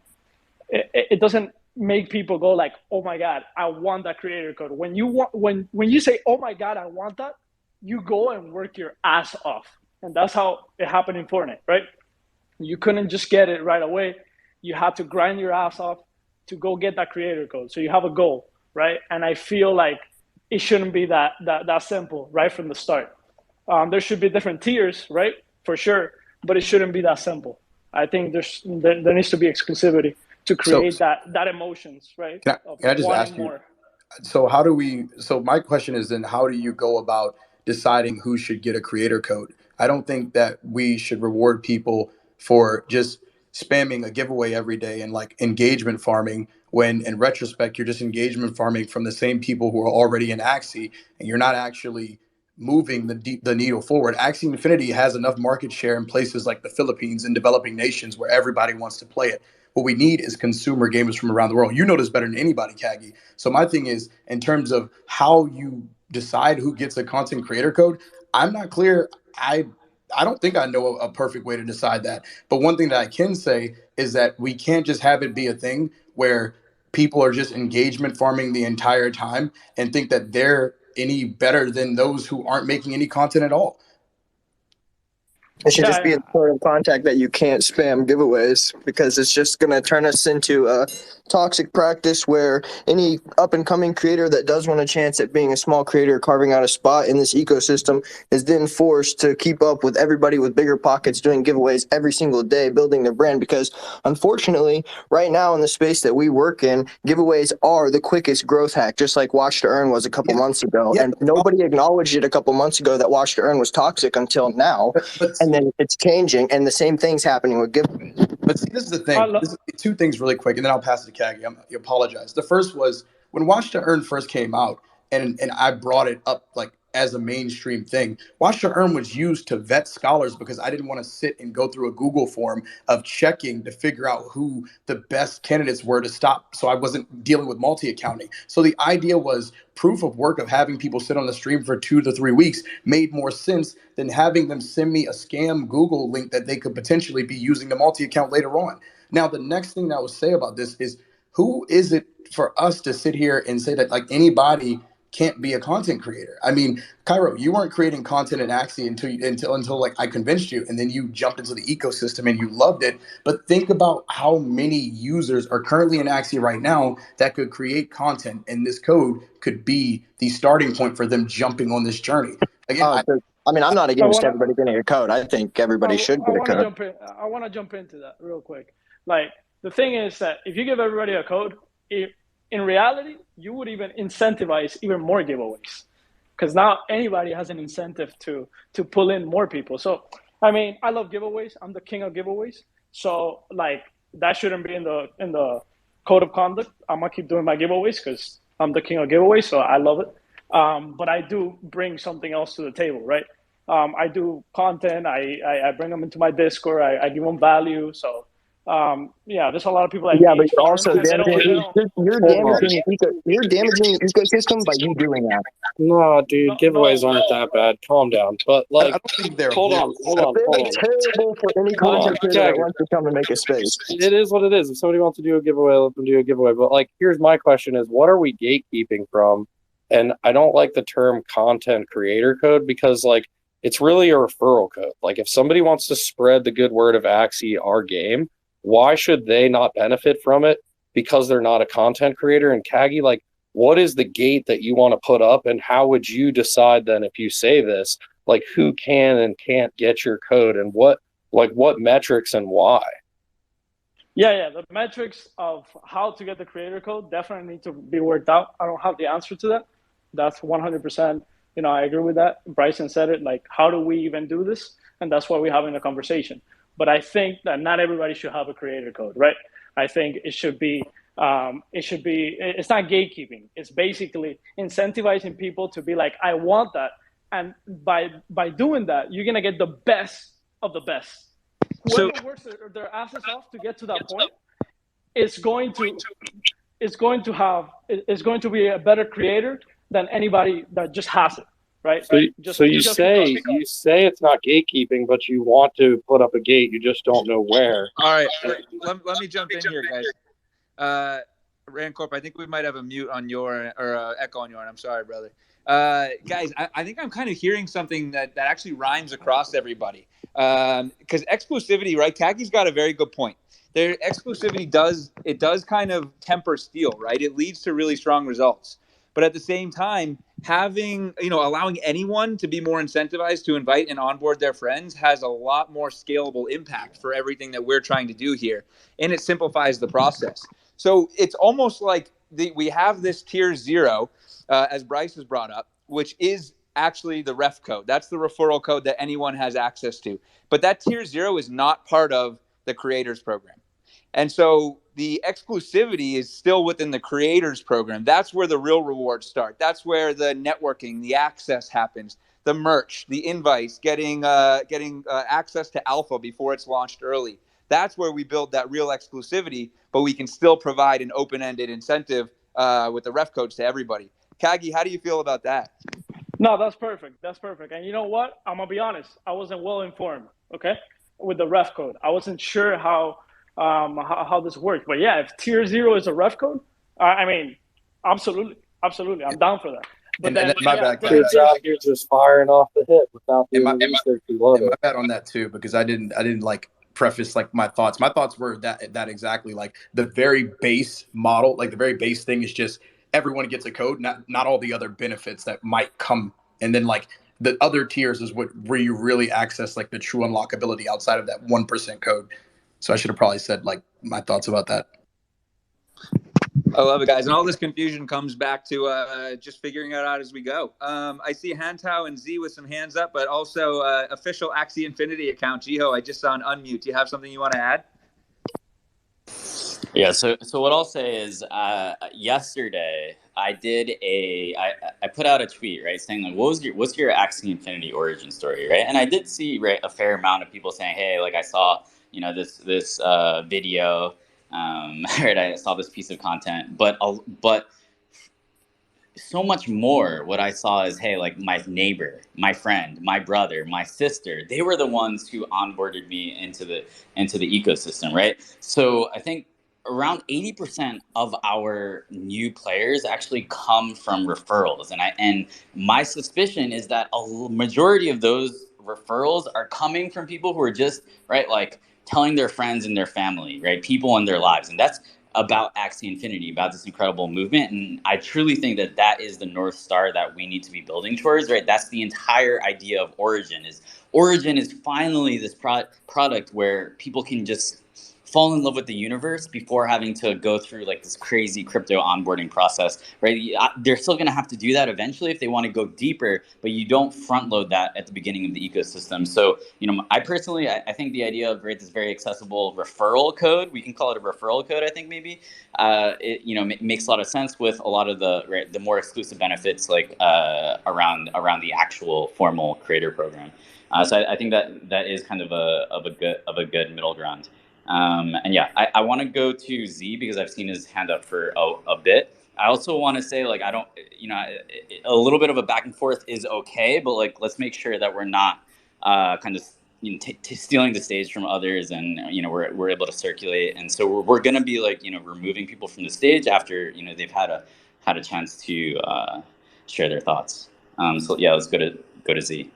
it doesn't make people go like, oh my God, I want that creator code. When you say, oh my God, I want that, you go and work your ass off. And that's how it happened in Fortnite, right? You couldn't just get it right away. You had to grind your ass off to go get that creator code. So you have a goal, right? And I feel like it shouldn't be that simple right from the start. There should be different tiers, right? For sure, but it shouldn't be that simple. I think there needs to be exclusivity to create that emotions, right? Can I just ask you? More. So my question is then, how do you go about deciding who should get a creator code? I don't think that we should reward people for just spamming a giveaway every day and like engagement farming, when in retrospect you're just engagement farming from the same people who are already in Axie, and you're not actually moving the needle forward. Axie Infinity has enough market share in places like the Philippines and developing nations where everybody wants to play it. What we need is consumer gamers from around the world. You know this better than anybody, Kagi. So my thing is, in terms of how you decide who gets a content creator code, I'm not clear. I don't think I know a perfect way to decide that. But one thing that I can say is that we can't just have it be a thing where people are just engagement farming the entire time and think that they're any better than those who aren't making any content at all. It should just be a point of contact that you can't spam giveaways, because it's just going to turn us into a toxic practice where any up-and-coming creator that does want a chance at being a small creator, carving out a spot in this ecosystem, is then forced to keep up with everybody with bigger pockets doing giveaways every single day, building their brand. Because unfortunately, right now in the space that we work in, giveaways are the quickest growth hack, just like Watch to Earn was a couple months ago. And nobody acknowledged it a couple months ago that Watch to Earn was toxic until now. And then it's changing, and the same thing's happening with giveaways. But see, this is the thing. Two things really quick, and then I'll pass it to Kagi. I apologize. The first was when Watch to Earn first came out, and I brought it up like as a mainstream thing. Watch to Earn was used to vet scholars because I didn't want to sit and go through a Google form of checking to figure out who the best candidates were to stop, so I wasn't dealing with multi-accounting. So the idea was proof of work of having people sit on the stream for 2 to 3 weeks made more sense than having them send me a scam Google link that they could potentially be using the multi-account later on. Now, the next thing that I would say about this is, who is it for us to sit here and say that like anybody can't be a content creator? I mean, Cairo, you weren't creating content in Axie until like I convinced you, and then you jumped into the ecosystem and you loved it. But think about how many users are currently in Axie right now that could create content, and this code could be the starting point for them jumping on this journey. Again, I'm not against everybody getting a code. I think everybody should get a code. I want to jump into that real quick. Like, the thing is that if you give everybody a code, in reality, you would even incentivize even more giveaways, because now anybody has an incentive to pull in more people. So, I mean, I love giveaways. I'm the king of giveaways. So, like, that shouldn't be in the code of conduct. I'm gonna keep doing my giveaways because I'm the king of giveaways. So I love it. But I do bring something else to the table, right? I do content. I bring them into my Discord. I give them value. So. There's a lot of people that but you're also damaging the ecosystem by you doing that. No, dude, giveaways aren't that bad. Calm down. But like, I don't think they're hold on. They're terrible for any content creator that wants to come and make a space. It is what it is. If somebody wants to do a giveaway, let them do a giveaway. But like, here's my question: is what are we gatekeeping from? And I don't like the term content creator code, because like it's really a referral code. Like, if somebody wants to spread the good word of Axie, our game, why should they not benefit from it because they're not a content creator? And Kagi, like, what is the gate that you want to put up, and how would you decide then, if you say this, like, who can and can't get your code, and what metrics and why? Yeah, the metrics of how to get the creator code definitely need to be worked out. I don't have the answer to that. That's 100%, I agree with that. Bryson said it, like, how do we even do this? And that's why we're having a conversation. But I think that not everybody should have a creator code, right? I think it should be, it's not gatekeeping. It's basically incentivizing people to be like, I want that. And by doing that, you're going to get the best of the best. Whoever works their asses off to get to that point, is going to be a better creator than anybody that just has it, right? So you say it's not gatekeeping, but you want to put up a gate, you just don't know where. All right, let me jump in here, guys. Rancorp, I think we might have a mute on your or echo on your end. I'm sorry, brother. Guys, I think I'm kind of hearing something that actually rhymes across everybody. Because exclusivity, right? Kaki's got a very good point. Their exclusivity does kind of temper steel, right? It leads to really strong results. But at the same time, allowing anyone to be more incentivized to invite and onboard their friends has a lot more scalable impact for everything that we're trying to do here. And it simplifies the process. So it's almost like we have this tier 0, as Bryce has brought up, which is actually the ref code. That's the referral code that anyone has access to. But that tier 0 is not part of the creators program. And so the exclusivity is still within the creators program. That's where the real rewards start. That's where the networking, the access happens, the merch, the invites, getting access to alpha before it's launched early. That's where we build that real exclusivity, but we can still provide an open-ended incentive with the ref codes to everybody. Kagi, how do you feel about that? No, that's perfect. That's perfect. And you know what? I'm gonna be honest. I wasn't well informed. Okay, with the ref code, I wasn't sure how this worked. But yeah, if tier 0 is a ref code, I mean, absolutely, I'm down for that. But then my bad, kids out here just firing off the hip without the research below it. My bad on that too, because I didn't like preface like my thoughts. My thoughts were that exactly, like the very base model, like the very base thing is just everyone gets a code, not all the other benefits that might come, and then like the other tiers is where you really access like the true unlockability outside of that 1% code. So I should have probably said like my thoughts about that. I love it, guys. And all this confusion comes back to just figuring it out as we go. I see Hantao and Z with some hands up, but also official Axie Infinity account. Jiho, I just saw an unmute. Do you have something you want to add? Yeah, so what I'll say is yesterday I put out a tweet, right, saying like what's your Axie Infinity origin story, right? And I did see, right, a fair amount of people saying, hey, like I saw, this video, right, I saw this piece of content, but so much more what I saw is, hey, like my neighbor, my friend, my brother, my sister, they were the ones who onboarded me into the ecosystem, right? So I think around 80% of our new players actually come from referrals. And my suspicion is that a majority of those referrals are coming from people who are just, right, like telling their friends and their family, right, people in their lives. And that's about Axie Infinity, about this incredible movement. And I truly think that is the North Star that we need to be building towards, right? That's the entire idea of Origin is finally this product where people can just fall in love with the universe before having to go through like this crazy crypto onboarding process, right? They're still going to have to do that eventually if they want to go deeper, but you don't front load that at the beginning of the ecosystem. So, I personally, I think the idea of, right, this very accessible referral code, we can call it a referral code, I think maybe, it makes a lot of sense with a lot of the more exclusive benefits like around the actual formal creator program. So I think that is kind of a good middle ground. And yeah, I want to go to Z because I've seen his hand up for a bit. I also want to say, like, I don't, a little bit of a back and forth is okay, but like, let's make sure that we're not kind of stealing the stage from others, and we're able to circulate. And so we're going to be like, removing people from the stage after they've had a chance to share their thoughts. So yeah, let's go to Z.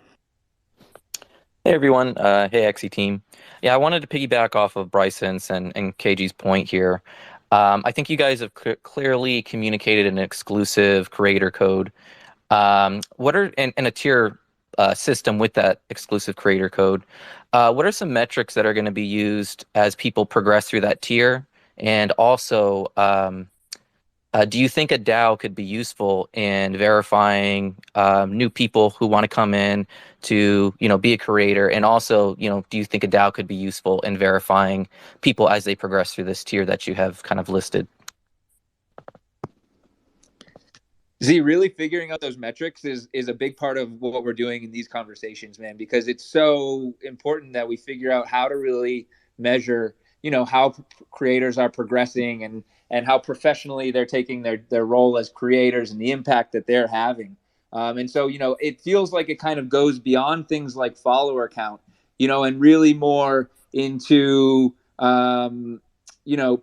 Hey everyone, hey Axie team. Yeah, I wanted to piggyback off of Bryson's and KG's point here. I think you guys have clearly communicated an exclusive creator code. What are in a tier system with that exclusive creator code? What are some metrics that are going to be used as people progress through that tier? And also, do you think a DAO could be useful in verifying new people who want to come in to, be a creator? And also, do you think a DAO could be useful in verifying people as they progress through this tier that you have kind of listed? Z, really figuring out those metrics is a big part of what we're doing in these conversations, man, because it's so important that we figure out how to really measure how creators are progressing and how professionally they're taking their role as creators and the impact that they're having. And so, it feels like it kind of goes beyond things like follower count, and really more into,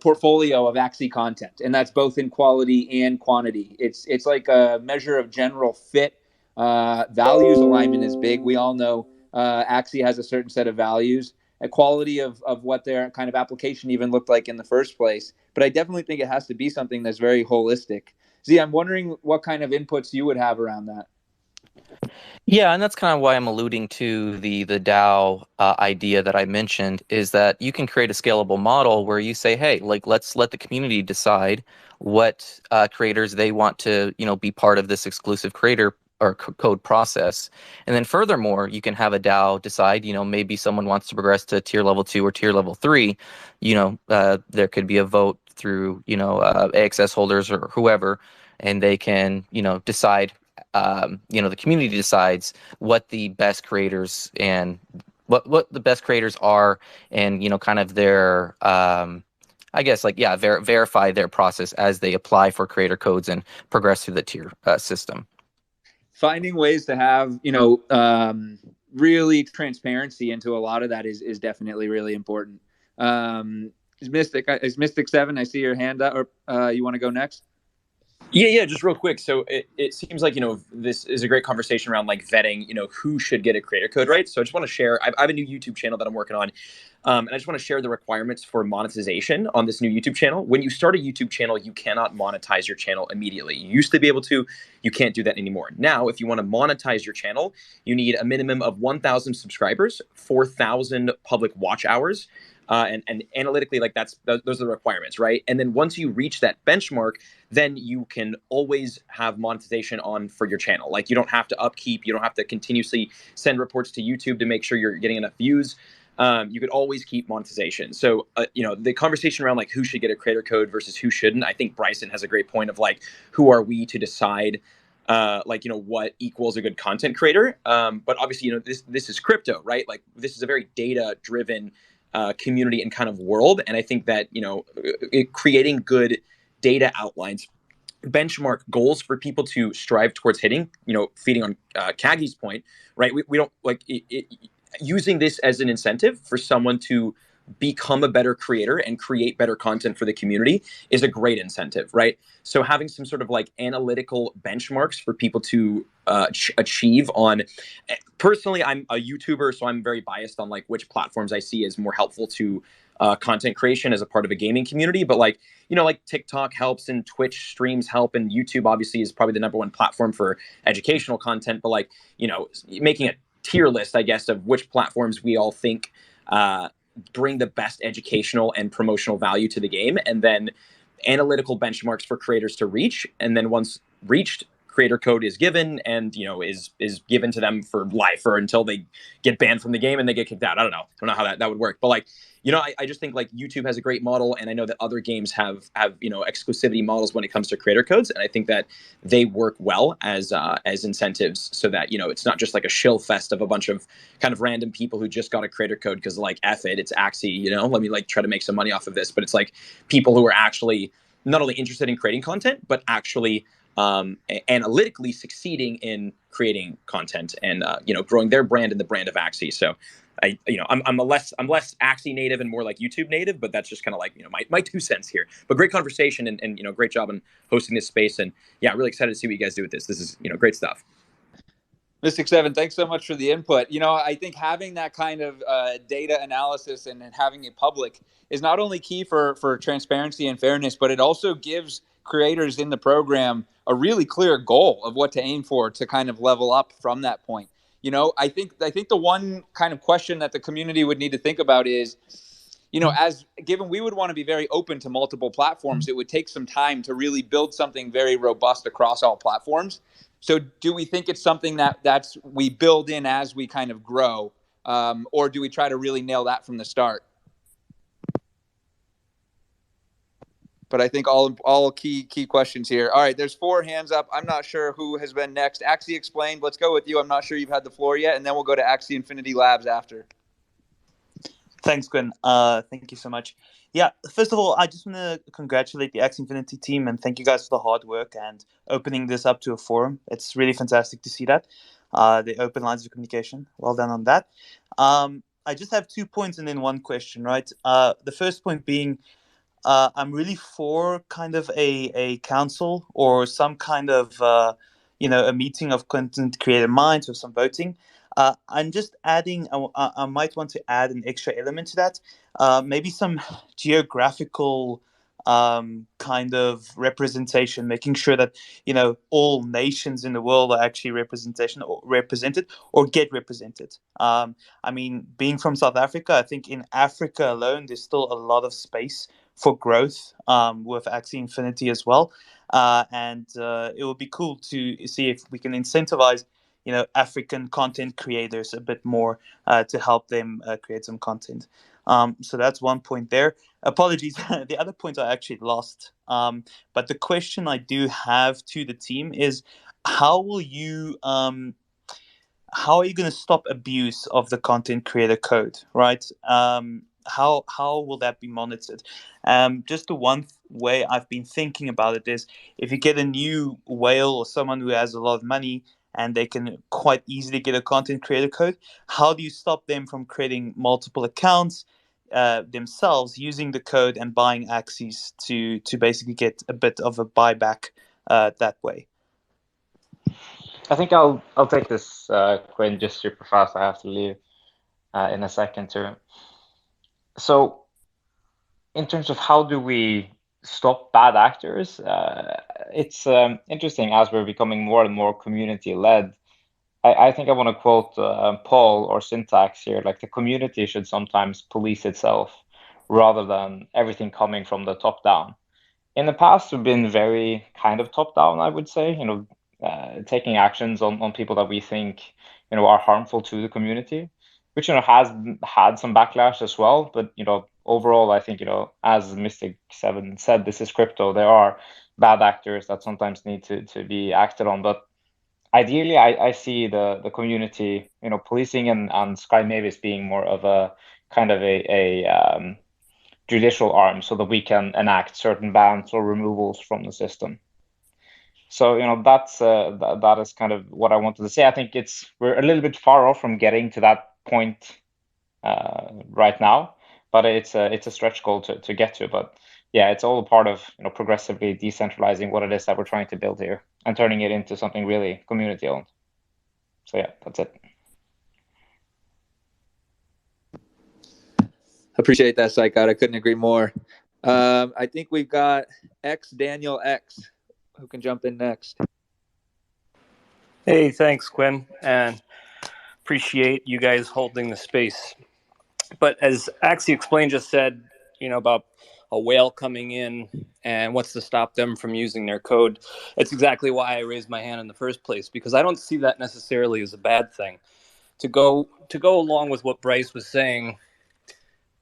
portfolio of Axie content. And that's both in quality and quantity. It's like a measure of general fit. Values alignment is big. We all know Axie has a certain set of values, a quality of what their kind of application even looked like in the first place. But I definitely think it has to be something that's very holistic. Z, I'm wondering what kind of inputs you would have around that. Yeah, and that's kind of why I'm alluding to the DAO idea that I mentioned, is that you can create a scalable model where you say, hey, like, let's let the community decide what creators they want to, be part of this exclusive creator or code process. And then furthermore, you can have a DAO decide, maybe someone wants to progress to tier level 2 or tier level 3, there could be a vote through, AXS holders or whoever, and they can, decide, the community decides what the best creators and what the best creators are, and kind of their I guess verify their process as they apply for creator codes and progress through the tier system. Finding ways to have really transparency into a lot of that is definitely really important. Is Mystic 7? I see your hand up, or you want to go next? Yeah, just real quick. So it seems like, this is a great conversation around like vetting, who should get a creator code, right? So I just want to share, I have a new YouTube channel that I'm working on. And I just want to share the requirements for monetization on this new YouTube channel. When you start a YouTube channel, you cannot monetize your channel immediately. You used to be able to, you can't do that anymore. Now, if you want to monetize your channel, you need a minimum of 1,000 subscribers, 4,000 public watch hours. And analytically, like those are the requirements, right? And then once you reach that benchmark, then you can always have monetization on for your channel. Like you don't have to upkeep, you don't have to continuously send reports to YouTube to make sure you're getting enough views. You could always keep monetization. So, the conversation around like who should get a creator code versus who shouldn't, I think Bryson has a great point of like, who are we to decide what equals a good content creator? But obviously, this is crypto, right? Like this is a very data driven community and kind of world. And I think that, creating good data outlines, benchmark goals for people to strive towards hitting, feeding on Kagi's point, right? We don't like using this as an incentive for someone to become a better creator and create better content for the community is a great incentive, right? So having some sort of like analytical benchmarks for people to achieve on. Personally, I'm a YouTuber, so I'm very biased on like which platforms I see as more helpful to content creation as a part of a gaming community. But like, like TikTok helps and Twitch streams help, and YouTube obviously is probably the number one platform for educational content. But like, making a tier list, I guess, of which platforms we all think bring the best educational and promotional value to the game, and then analytical benchmarks for creators to reach. And then once reached, creator code is given and is given to them for life or until they get banned from the game and they get kicked out. I don't know how that would work, but like, I just think like YouTube has a great model, and I know that other games have exclusivity models when it comes to creator codes, and I think that they work well as incentives, so that it's not just like a shill fest of a bunch of kind of random people who just got a creator code because like F it, it's Axie, let me like try to make some money off of this. But it's like people who are actually not only interested in creating content, but actually analytically succeeding in creating content and growing their brand and the brand of Axie. So I'm less Axie native and more like YouTube native, but that's just kind of like my 2 cents here. But great conversation and great job on hosting this space, and really excited to see what you guys do with this. This is great stuff. Mystic 7, thanks so much for the input. I think having that kind of data analysis and having it public is not only key for transparency and fairness, but it also gives creators in the program a really clear goal of what to aim for to kind of level up from that point. I think the one kind of question that the community would need to think about is, as given we would want to be very open to multiple platforms, it would take some time to really build something very robust across all platforms. So do we think it's something that's we build in as we kind of grow, or do we try to really nail that from the start? But I think all key questions here. All right, there's 4 hands up. I'm not sure who has been next. Axie explained. Let's go with you. I'm not sure you've had the floor yet, and then we'll go to Axie Infinity Labs after. Thanks, Gwen. Thank you so much. Yeah, first of all, I just want to congratulate the Infinity team and thank you guys for the hard work and opening this up to a forum. It's really fantastic to see that. The open lines of communication. Well done on that. I just have 2 points and then one question, right? The first point being, I'm really for kind of a council or some kind of a meeting of content creator minds or some voting. I'm just adding. I might want to add an extra element to that. Maybe some geographical kind of representation, making sure that all nations in the world are actually represented or get represented. I mean, being from South Africa, I think in Africa alone, there's still a lot of space for growth with Axie Infinity as well. And it would be cool to see if we can incentivize, African content creators a bit more to help them create some content. So that's one point there. Apologies, the other point I actually lost. But the question I do have to the team is, how will you how are you going to stop abuse of the content creator code, right? How will that be monitored? Just the one way I've been thinking about it is, if you get a new whale or someone who has a lot of money and they can quite easily get a content creator code, how do you stop them from creating multiple accounts themselves using the code and buying Axies to basically get a bit of a buyback that way? I think I'll take this, Quinn, just super fast. I have to leave in a second too. So, in terms of how do we stop bad actors, it's interesting as we're becoming more and more community-led. I think I want to quote Paul or Syntax here, like the community should sometimes police itself rather than everything coming from the top down. In the past, we've been very kind of top down, I would say, taking actions on people that we think, are harmful to the community, which, has had some backlash as well. But, overall, I think, as Mystic 7 said, this is crypto. There are bad actors that sometimes need to be acted on. But ideally, I see the community, policing and Sky Mavis being more of a kind of a judicial arm so that we can enact certain bans or removals from the system. So, that's that is kind of what I wanted to say. I think we're a little bit far off from getting to that point right now, but it's a stretch goal to get to. But yeah, it's all a part of progressively decentralizing what it is that we're trying to build here and turning it into something really community owned. So yeah, that's it. Appreciate that, Psychot. I couldn't agree more. I think we've got Daniel X, who can jump in next. Hey, thanks, Quinn, and appreciate you guys holding the space. But as Axie explained, just said, about a whale coming in and what's to stop them from using their code. It's exactly why I raised my hand in the first place, because I don't see that necessarily as a bad thing. To go along with what Bryce was saying,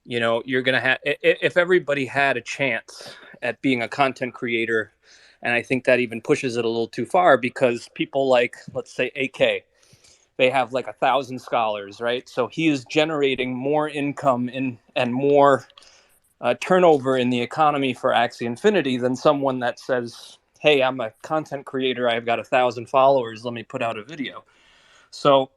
you're going to have, if everybody had a chance at being a content creator, and I think that even pushes it a little too far, because people like, let's say, AK, they have like 1,000 scholars, right? So he is generating more income and more turnover in the economy for Axie Infinity than someone that says, hey, I'm a content creator, I've got 1,000 followers, let me put out a video. So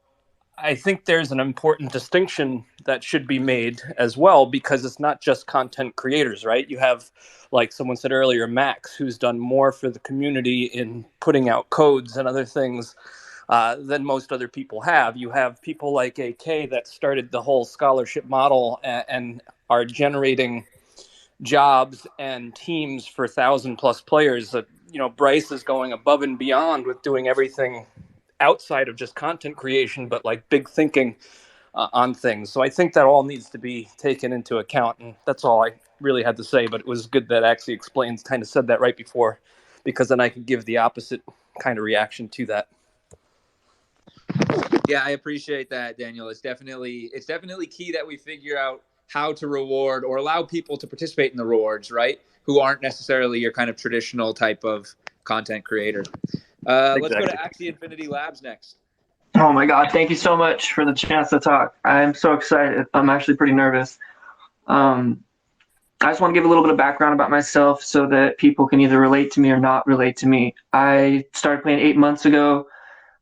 I think there's an important distinction that should be made as well, because it's not just content creators, right? You have, like someone said earlier, Max, who's done more for the community in putting out codes and other things than most other people have. You have people like AK that started the whole scholarship model and are generating jobs and teams for 1,000+ players. That Bryce is going above and beyond with doing everything outside of just content creation, but like big thinking on things. So I think that all needs to be taken into account, and that's all I really had to say. But it was good that Axie kind of said that right before, because then I could give the opposite kind of reaction to that. Yeah, I appreciate that, Daniel. It's definitely key that we figure out how to reward or allow people to participate in the rewards, right? Who aren't necessarily your kind of traditional type of content creator. Let's go to Axie Infinity Labs next. Oh my God, thank you so much for the chance to talk. I'm so excited. I'm actually pretty nervous. I just want to give a little bit of background about myself so that people can either relate to me or not relate to me. I started playing 8 months ago,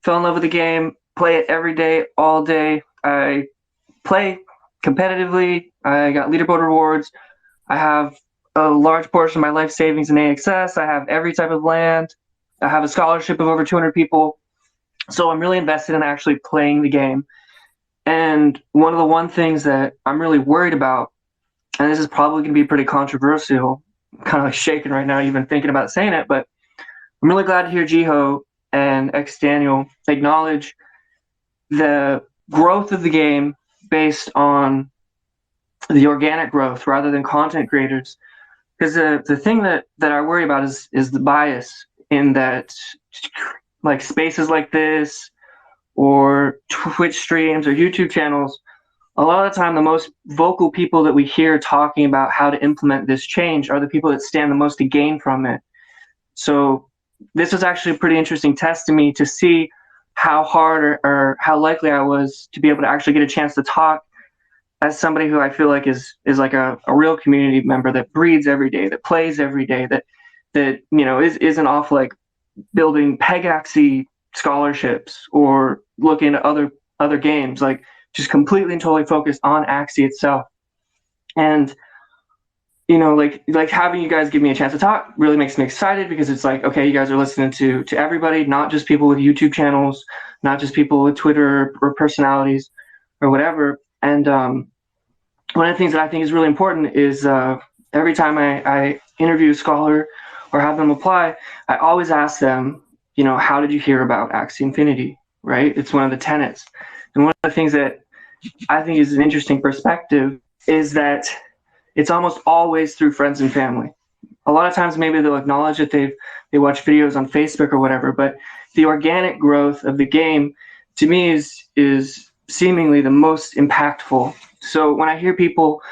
fell in love with the game, play it every day, all day. I play competitively. I got leaderboard rewards. I have a large portion of my life savings in AXS. I have every type of land. I have a scholarship of over 200 people. So I'm really invested in actually playing the game. And one things that I'm really worried about, and this is probably going to be pretty controversial, I'm kind of like shaking right now even thinking about saying it, but I'm really glad to hear Jiho and X Daniel acknowledge the growth of the game based on the organic growth rather than content creators. Because the thing that I worry about is the bias in that, like spaces like this or Twitch streams or YouTube channels, a lot of the time the most vocal people that we hear talking about how to implement this change are the people that stand the most to gain from it. So this was actually a pretty interesting test to me to see how hard or how likely I was to be able to actually get a chance to talk as somebody who I feel like is like a real community member that breeds every day, that plays every day, that isn't off like building Axie scholarships or looking at other games, like just completely and totally focused on Axie itself. And like having you guys give me a chance to talk really makes me excited, because it's like, okay, you guys are listening to everybody, not just people with YouTube channels, not just people with Twitter or personalities or whatever. And one of the things that I think is really important is every time I interview a scholar or have them apply, I always ask them, how did you hear about Axie Infinity, right? It's one of the tenets. And one of the things that I think is an interesting perspective is that it's almost always through friends and family. A lot of times maybe they'll acknowledge that they watch videos on Facebook or whatever, but the organic growth of the game to me is seemingly the most impactful. So when I hear people,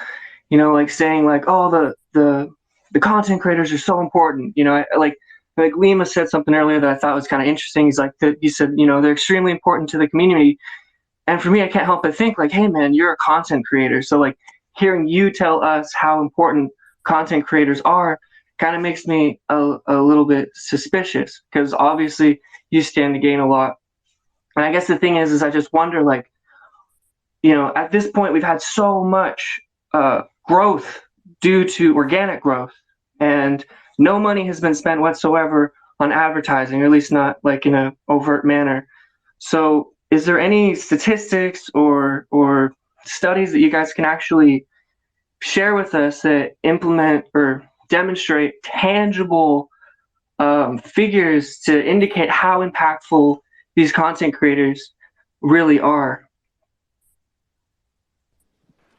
like saying like, oh, the content creators are so important, like Lima said something earlier that I thought was kind of interesting. He's like, he said, they're extremely important to the community. And for me, I can't help but think like, hey man, you're a content creator. So like hearing you tell us how important content creators are kind of makes me a little bit suspicious, because obviously you stand to gain a lot. And I guess the thing is I just wonder, like, at this point we've had so much growth due to organic growth, and no money has been spent whatsoever on advertising, or at least not like in an overt manner. So is there any statistics or studies that you guys can actually share with us that implement or demonstrate tangible figures to indicate how impactful these content creators really are?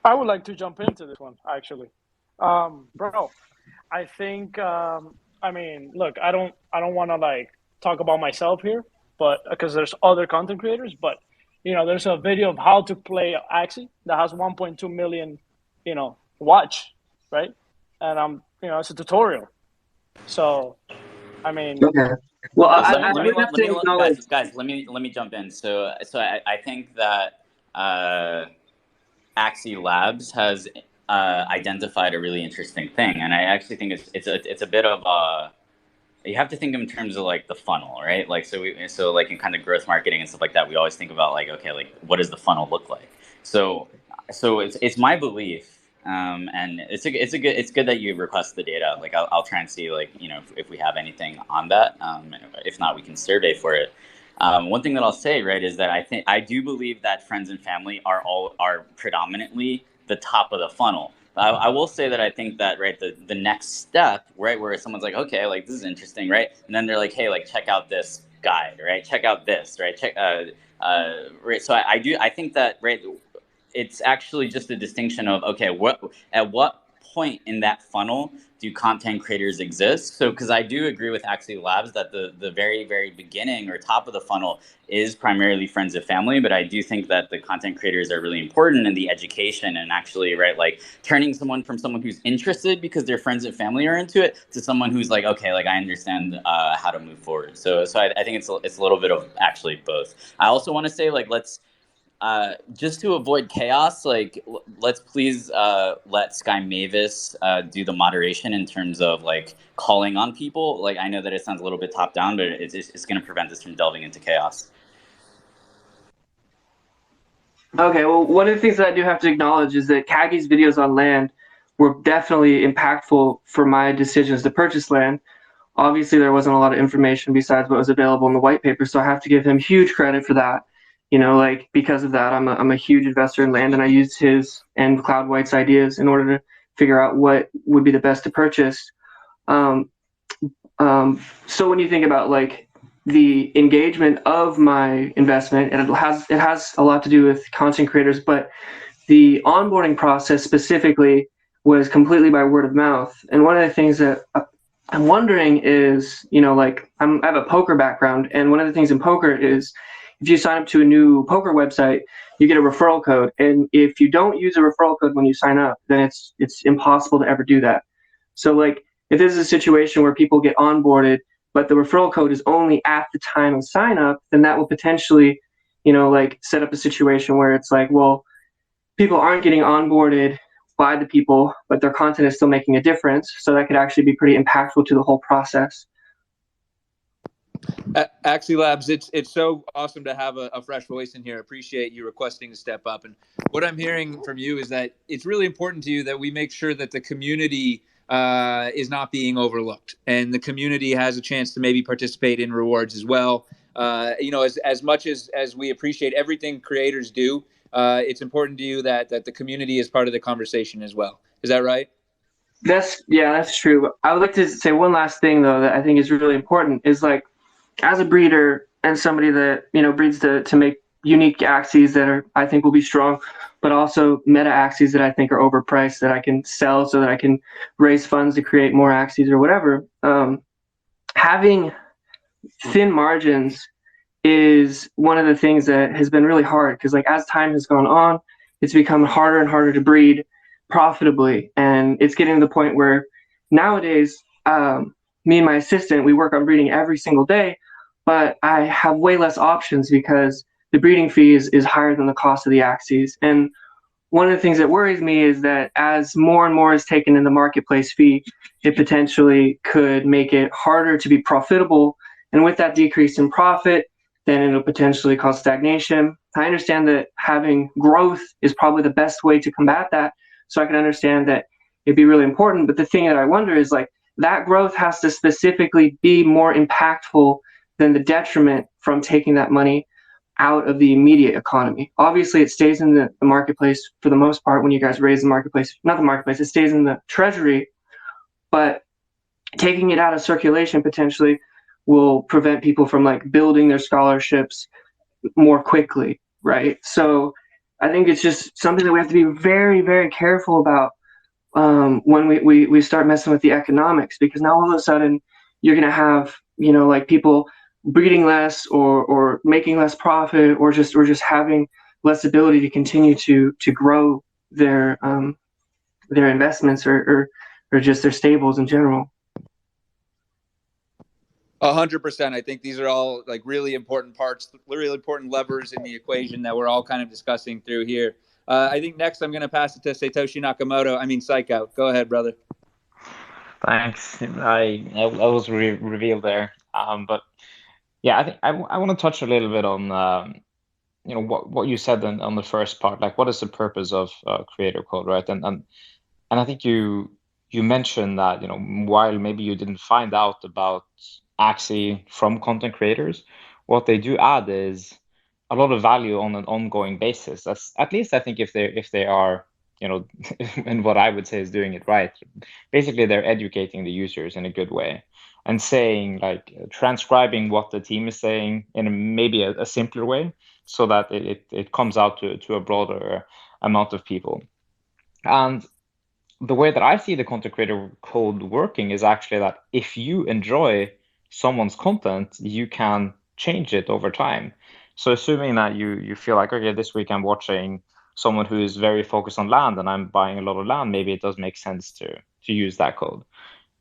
I would like to jump into this one, actually. Bro, I think I mean, look, I don't want to like talk about myself here, but because there's other content creators, but there's a video of how to play Axie that has 1.2 million, watch, right? And it's a tutorial. So, I mean, okay. Well, let me jump in. So I think that Axie Labs has identified a really interesting thing, and I actually think it's a bit of a, you have to think in terms of like the funnel, right? Like so like in kind of growth marketing and stuff like that, we always think about like, okay, like what does the funnel look like? So it's my belief, and it's good that you request the data. Like I'll try and see like if we have anything on that. If not, we can survey for it. One thing that I'll say, right, is that I do believe that friends and family are predominantly the top of the funnel. I will say that I think that, right, the next step, right, where someone's like, okay, like this is interesting, right, and then they're like, hey, like check out this guide, right, check out this, right, right. So I think that, right, it's actually just a distinction of, okay, at what point in that funnel do content creators exist? So, because I do agree with Axie Labs that the very, very beginning or top of the funnel is primarily friends and family, but I do think that the content creators are really important in the education and actually, right, like turning someone from someone who's interested because their friends and family are into it to someone who's like, okay, like I understand how to move forward. So I think it's a little bit of actually both. I also want to say, like, let's just to avoid chaos, like let's please let Sky Mavis do the moderation in terms of like calling on people. Like I know that it sounds a little bit top down, but it's going to prevent us from delving into chaos. Okay, well, one of the things that I do have to acknowledge is that Kagi's videos on land were definitely impactful for my decisions to purchase land. Obviously, there wasn't a lot of information besides what was available in the white paper, so I have to give him huge credit for that. You know, like because of that, I'm a huge investor in land, and I used his and Cloud White's ideas in order to figure out what would be the best to purchase. So when you think about like the engagement of my investment, and it has a lot to do with content creators, but the onboarding process specifically was completely by word of mouth. And one of the things that I'm wondering is, you know, like I have a poker background, and one of the things in poker is if you sign up to a new poker website, you get a referral code, and if you don't use a referral code when you sign up, then it's impossible to ever do that. So like if this is a situation where people get onboarded, but the referral code is only at the time of sign up, then that will potentially, you know, like set up a situation where it's like, well, people aren't getting onboarded by the people, but their content is still making a difference. So that could actually be pretty impactful to the whole process. Axie Labs, it's so awesome to have a fresh voice in here. Appreciate you requesting to step up. And what I'm hearing from you is that it's really important to you that we make sure that the community is not being overlooked, and the community has a chance to maybe participate in rewards as well. You know, as much as we appreciate everything creators do, it's important to you that the community is part of the conversation as well. Is that right? That's true. I would like to say one last thing though that I think is really important is like as a breeder and somebody that, you know, breeds to make unique Axies that are I think will be strong, but also meta Axies that I think are overpriced that I can sell so that I can raise funds to create more Axies or whatever. Having thin margins is one of the things that has been really hard because like as time has gone on, it's become harder and harder to breed profitably, and it's getting to the point where nowadays me and my assistant, we work on breeding every single day, but I have way less options because the breeding fee is higher than the cost of the Axies. And one of the things that worries me is that as more and more is taken in the marketplace fee, it potentially could make it harder to be profitable. And with that decrease in profit, then it'll potentially cause stagnation. I understand that having growth is probably the best way to combat that. So I can understand that it'd be really important. But the thing that I wonder is like that growth has to specifically be more impactful than the detriment from taking that money out of the immediate economy. Obviously, it stays in the marketplace for the most part when you guys raise the marketplace, not the marketplace, it stays in the treasury, but taking it out of circulation potentially will prevent people from like building their scholarships more quickly, right? So I think it's just something that we have to be very, very careful about when we start messing with the economics, because now all of a sudden you're going to have, you know, like people breeding less or making less profit or just having less ability to continue to grow their investments or just their stables in general. 100%. I think these are all like really important parts, really important levers in the equation that we're all kind of discussing through here. I think next I'm going to pass it to Satoshi Nakamoto. I mean, Psycho. Go ahead, brother. Thanks. I was revealed there. But yeah, I think I want to touch a little bit on you know what you said on the first part, like what is the purpose of creator code, right? And I think you mentioned that, you know, while maybe you didn't find out about Axie from content creators, what they do add is a lot of value on an ongoing basis. That's at least I think if they are, you know, and what I would say is doing it right. Basically, they're educating the users in a good way and saying like transcribing what the team is saying in maybe a simpler way so that it comes out to a broader amount of people. And the way that I see the content creator code working is actually that if you enjoy someone's content, you can change it over time. So assuming that you feel like, okay, this week I'm watching someone who is very focused on land and I'm buying a lot of land, maybe it does make sense to use that code.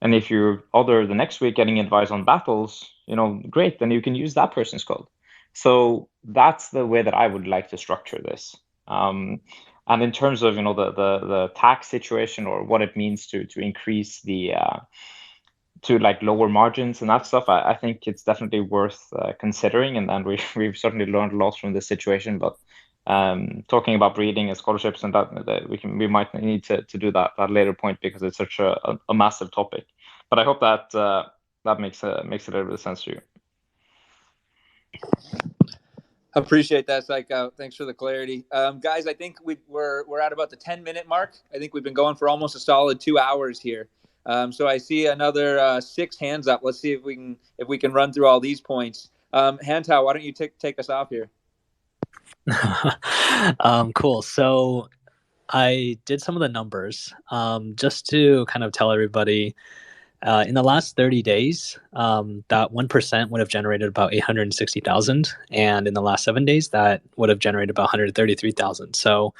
And if you're the next week getting advice on battles, you know, great, then you can use that person's code. So that's the way that I would like to structure this. And in terms of the tax situation or what it means to increase the to like lower margins and that stuff, I think it's definitely worth considering. And we've certainly learned a lot from this situation. But talking about breeding and scholarships and that we might need to do that at a later point because it's such a massive topic. But I hope that that makes a little bit of sense to you. Appreciate that, Psycho. Thanks for the clarity. Guys, I think we're at about the 10-minute mark. I think we've been going for almost a solid 2 hours here. So I see another 6 hands up. Let's see if we can run through all these points. Hantao, why don't you take us off here? Cool. So I did some of the numbers just to kind of tell everybody. In the last 30 days, that 1% would have generated about 860,000. And in the last 7 days, that would have generated about 133,000. So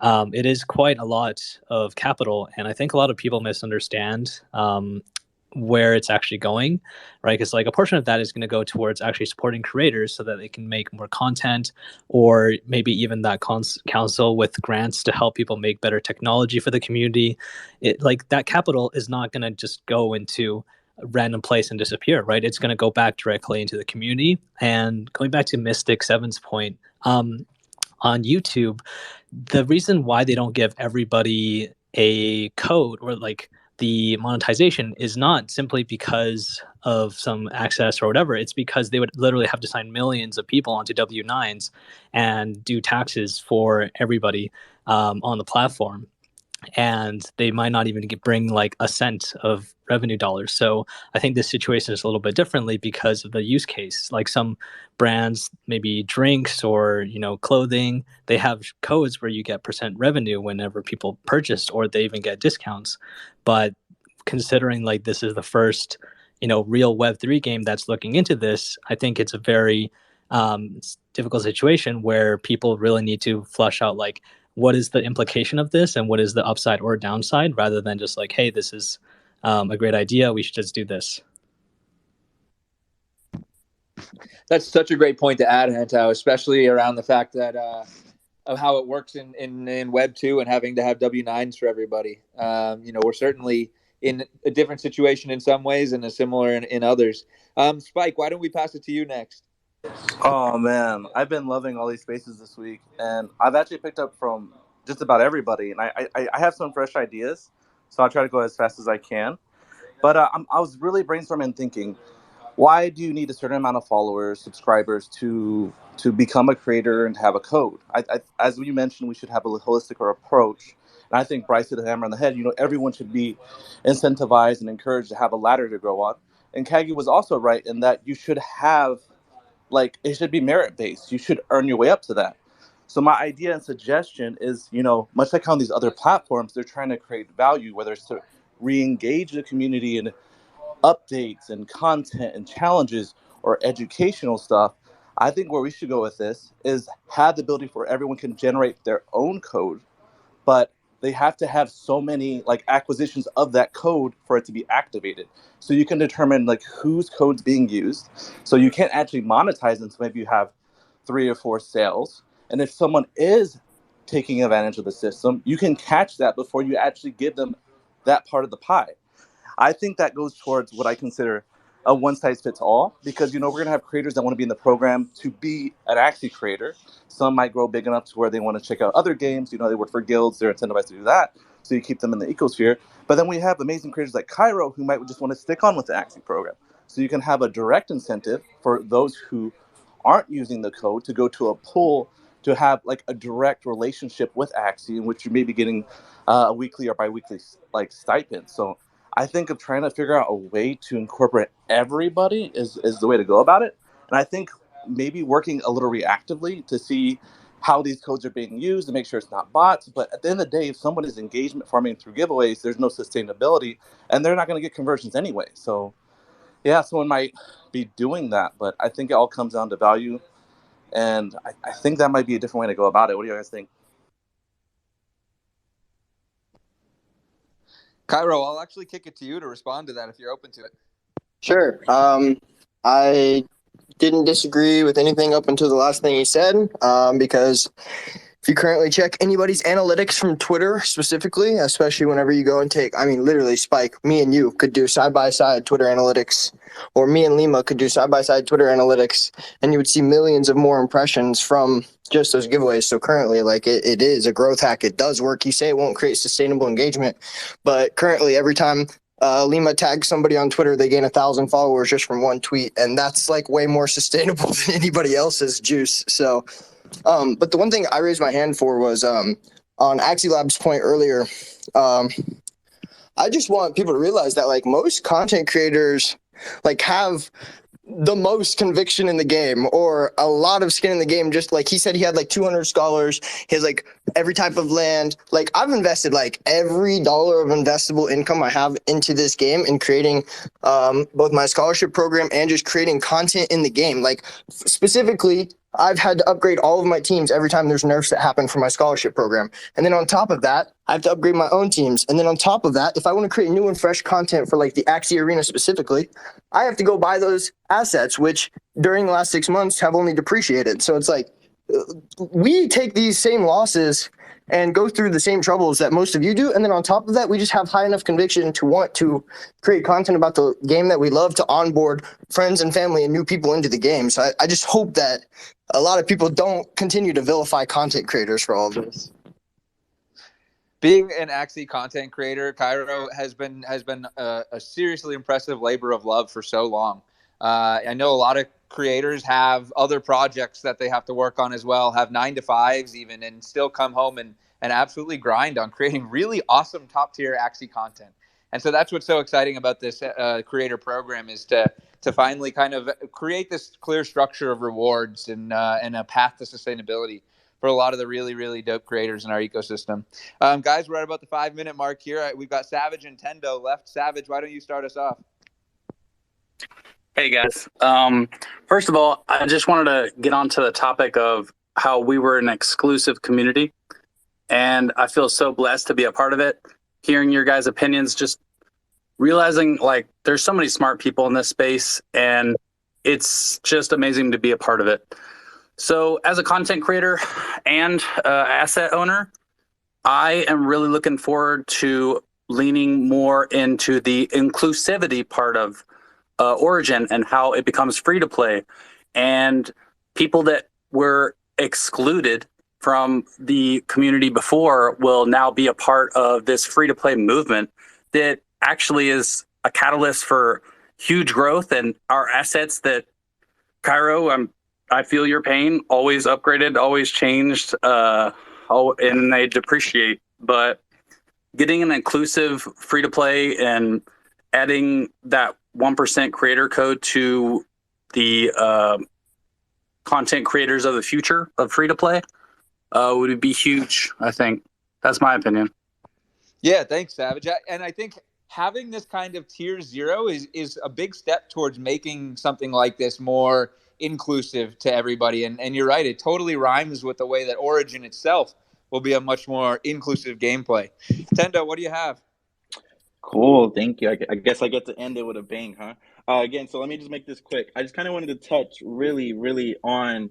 it is quite a lot of capital. And I think a lot of people misunderstand where it's actually going, right? Because like a portion of that is going to go towards actually supporting creators so that they can make more content, or maybe even that council with grants to help people make better technology for the community. Like that capital is not going to just go into a random place and disappear, right? It's going to go back directly into the community. And going back to Mystic Seven's point, on YouTube, the reason why they don't give everybody a code or like the monetization is not simply because of some access or whatever. It's because they would literally have to sign millions of people onto W-9s and do taxes for everybody on the platform. And they might not even bring like a cent of revenue dollars. So I think this situation is a little bit differently because of the use case. Like some brands, maybe drinks or clothing, they have codes where you get percent revenue whenever people purchase, or they even get discounts. But considering like this is the first real Web3 game that's looking into this, I think it's a very difficult situation where people really need to flush out like what is the implication of this and what is the upside or downside, rather than just like, hey, this is a great idea, we should just do this. That's such a great point to add, Hantao, especially around the fact that of how it works in Web 2 and having to have W-9s for everybody. We're certainly in a different situation in some ways and a similar in others. Spike, why don't we pass it to you next? Oh man, I've been loving all these spaces this week, and I've actually picked up from just about everybody, and I have some fresh ideas, so I'll try to go as fast as I can. But I was really brainstorming and thinking, why do you need a certain amount of followers, subscribers to become a creator and have a code? As you mentioned, we should have a holistic approach, and I think Bryce hit the hammer on the head. Everyone should be incentivized and encouraged to have a ladder to grow on. And Kagi was also right in that you should have, like, it should be merit based. You should earn your way up to that. So my idea and suggestion is, much like on these other platforms, they're trying to create value, whether it's to re-engage the community in updates and content and challenges or educational stuff. I think where we should go with this is have the ability for everyone can generate their own code, but they have to have so many like acquisitions of that code for it to be activated. So you can determine like whose code's being used. So you can't actually monetize until maybe you have 3 or 4 sales. And if someone is taking advantage of the system, you can catch that before you actually give them that part of the pie. I think that goes towards what I consider a one-size-fits-all, because, we're going to have creators that want to be in the program to be an Axie creator. Some might grow big enough to where they want to check out other games. They work for guilds. They're incentivized to do that. So you keep them in the ecosphere. But then we have amazing creators like Cairo who might just want to stick on with the Axie program. So you can have a direct incentive for those who aren't using the code to go to a pool to have like a direct relationship with Axie, in which you may be getting a weekly or biweekly like stipend. So I think of trying to figure out a way to incorporate everybody is the way to go about it. And I think maybe working a little reactively to see how these codes are being used and make sure it's not bots. But at the end of the day, if someone is engagement farming through giveaways, there's no sustainability and they're not going to get conversions anyway. So yeah, someone might be doing that, but I think it all comes down to value. And I think that might be a different way to go about it. What do you guys think? Cairo, I'll actually kick it to you to respond to that if you're open to it. Sure. I didn't disagree with anything up until the last thing he said, because if you currently check anybody's analytics from Twitter specifically, especially whenever you go and take, I mean, literally, Spike, me and you could do side-by-side Twitter analytics, or me and Lima could do side-by-side Twitter analytics, and you would see millions of more impressions from just those giveaways. So currently, like, it is a growth hack. It does work. You say it won't create sustainable engagement, but currently, every time Lima tags somebody on Twitter, they gain 1,000 followers just from one tweet, and that's like way more sustainable than anybody else's juice. So, but the one thing I raised my hand for was on Axie Lab's point earlier. I just want people to realize that like most content creators like have the most conviction in the game, or a lot of skin in the game. Just like he said, he had like 200 scholars. He has like every type of land. Like I've invested like every dollar of investable income I have into this game in creating both my scholarship program and just creating content in the game. Like specifically, I've had to upgrade all of my teams every time there's nerfs that happen for my scholarship program. And then on top of that, I have to upgrade my own teams. And then on top of that, if I want to create new and fresh content for like the Axie Arena specifically, I have to go buy those assets, which during the last 6 months have only depreciated. So it's like we take these same losses and go through the same troubles that most of you do. And then on top of that, we just have high enough conviction to want to create content about the game that we love, to onboard friends and family and new people into the game. So I just hope that a lot of people don't continue to vilify content creators for all of this. Being an Axie content creator, Cairo has been a seriously impressive labor of love for so long. I know a lot of creators have other projects that they have to work on as well, have 9-to-5s even, and still come home and absolutely grind on creating really awesome top tier Axie content. And so that's what's so exciting about this creator program, is to finally kind of create this clear structure of rewards and a path to sustainability for a lot of the really, really dope creators in our ecosystem. Guys, we're at about the 5-minute mark here. We've got Savage and Tendo left. Savage, why don't you start us off? Hey, guys. First of all, I just wanted to get onto the topic of how we were an exclusive community. And I feel so blessed to be a part of it. Hearing your guys' opinions, just realizing like there's so many smart people in this space, and it's just amazing to be a part of it. So as a content creator and asset owner, I am really looking forward to leaning more into the inclusivity part of Origin and how it becomes free to play. And people that were excluded from the community before will now be a part of this free to play movement that actually is a catalyst for huge growth. And our assets that, Cairo, I feel your pain, always upgraded, always changed, and they depreciate. But getting an inclusive free to play and adding that 1% creator code to the content creators of the future of free to play would be huge, I think. That's my opinion. Yeah, thanks, Savage. And I think having this kind of tier 0 is a big step towards making something like this more inclusive to everybody. And you're right, it totally rhymes with the way that Origin itself will be a much more inclusive gameplay. Tendo, what do you have? Cool, thank you. I guess I get to end it with a bang, huh? Again, so let me just make this quick. I just kind of wanted to touch really, really on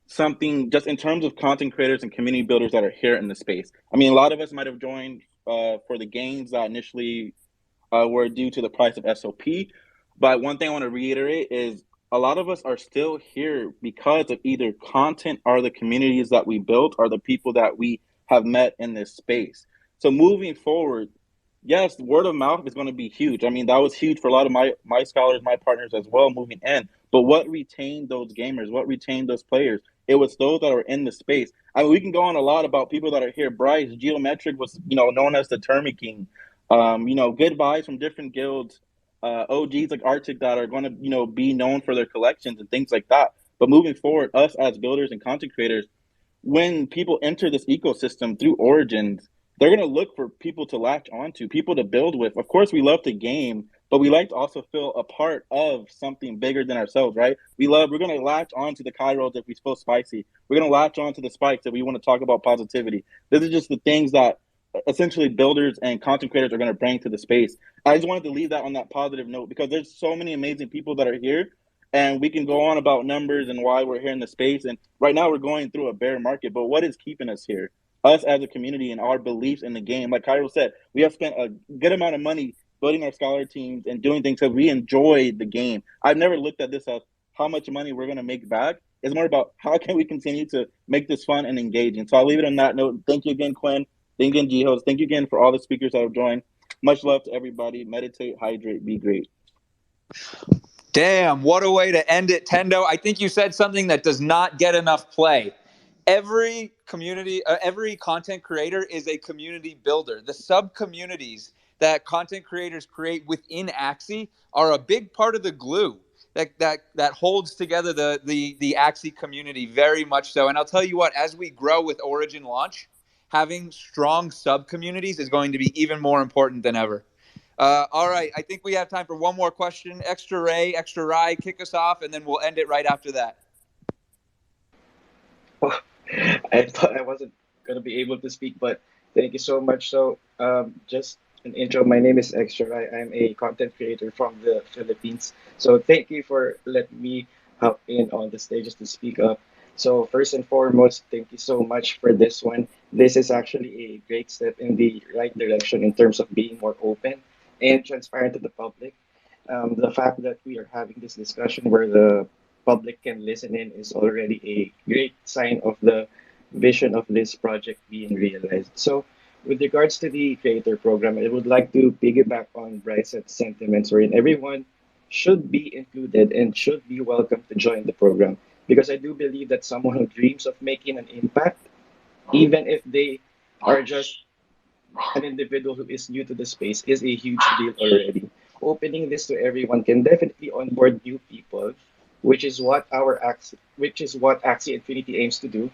something just in terms of content creators and community builders that are here in the space. I mean, a lot of us might have joined for the gains that initially were due to the price of SOP. But one thing I want to reiterate is a lot of us are still here because of either content or the communities that we built or the people that we have met in this space. So moving forward, yes, word of mouth is going to be huge. I mean, that was huge for a lot of my scholars, my partners as well moving in. But what retained those gamers? What retained those players? It was those that are in the space. I mean, we can go on a lot about people that are here. Bryce, Geometric was, known as the Termi King. Good buys from different guilds, OGs like Arctic that are going to, be known for their collections and things like that. But moving forward, us as builders and content creators, when people enter this ecosystem through Origins, they're going to look for people to latch onto, people to build with. Of course, we love the game, but we like to also feel a part of something bigger than ourselves, right? We're going to latch onto the Kairos if we feel spicy. We're going to latch onto the spikes if we want to talk about positivity. These are just the things that essentially builders and content creators are going to bring to the space. I just wanted to leave that on that positive note because there's so many amazing people that are here. And we can go on about numbers and why we're here in the space. And right now we're going through a bear market, but what is keeping us here? Us as a community and our beliefs in the game. Like Cairo said, we have spent a good amount of money building our scholar teams and doing things because we enjoy the game. I've never looked at this as how much money we're going to make back. It's more about how can we continue to make this fun and engaging. So I'll leave it on that note. Thank you again, Quinn. Thank you again, G-Host. Thank you again for all the speakers that have joined. Much love to everybody. Meditate, hydrate, be great. Damn, what a way to end it, Tendo. I think you said something that does not get enough play. Every community, every content creator is a community builder. The sub-communities that content creators create within Axie are a big part of the glue that holds together the Axie community very much so. And I'll tell you what, as we grow with Origin launch, having strong sub-communities is going to be even more important than ever. All right, I think we have time for one more question. Extra Ray, Extra Rye, kick us off, and then we'll end it right after that. I thought I wasn't going to be able to speak, but thank you so much. So, just an intro. My name is Extra Rai. I'm a content creator from the Philippines. So, thank you for letting me hop in on the stages to speak up. So, first and foremost, thank you so much for this one. This is actually a great step in the right direction in terms of being more open and transparent to the public. The fact that we are having this discussion where the public can listen in is already a great sign of the vision of this project being realized. So, with regards to the creator program, I would like to piggyback on Bryce's sentiments wherein everyone should be included and should be welcome to join the program. Because I do believe that someone who dreams of making an impact, even if they are just an individual who is new to the space, is a huge deal already. Opening this to everyone can definitely onboard new people, which is what Axie Infinity aims to do.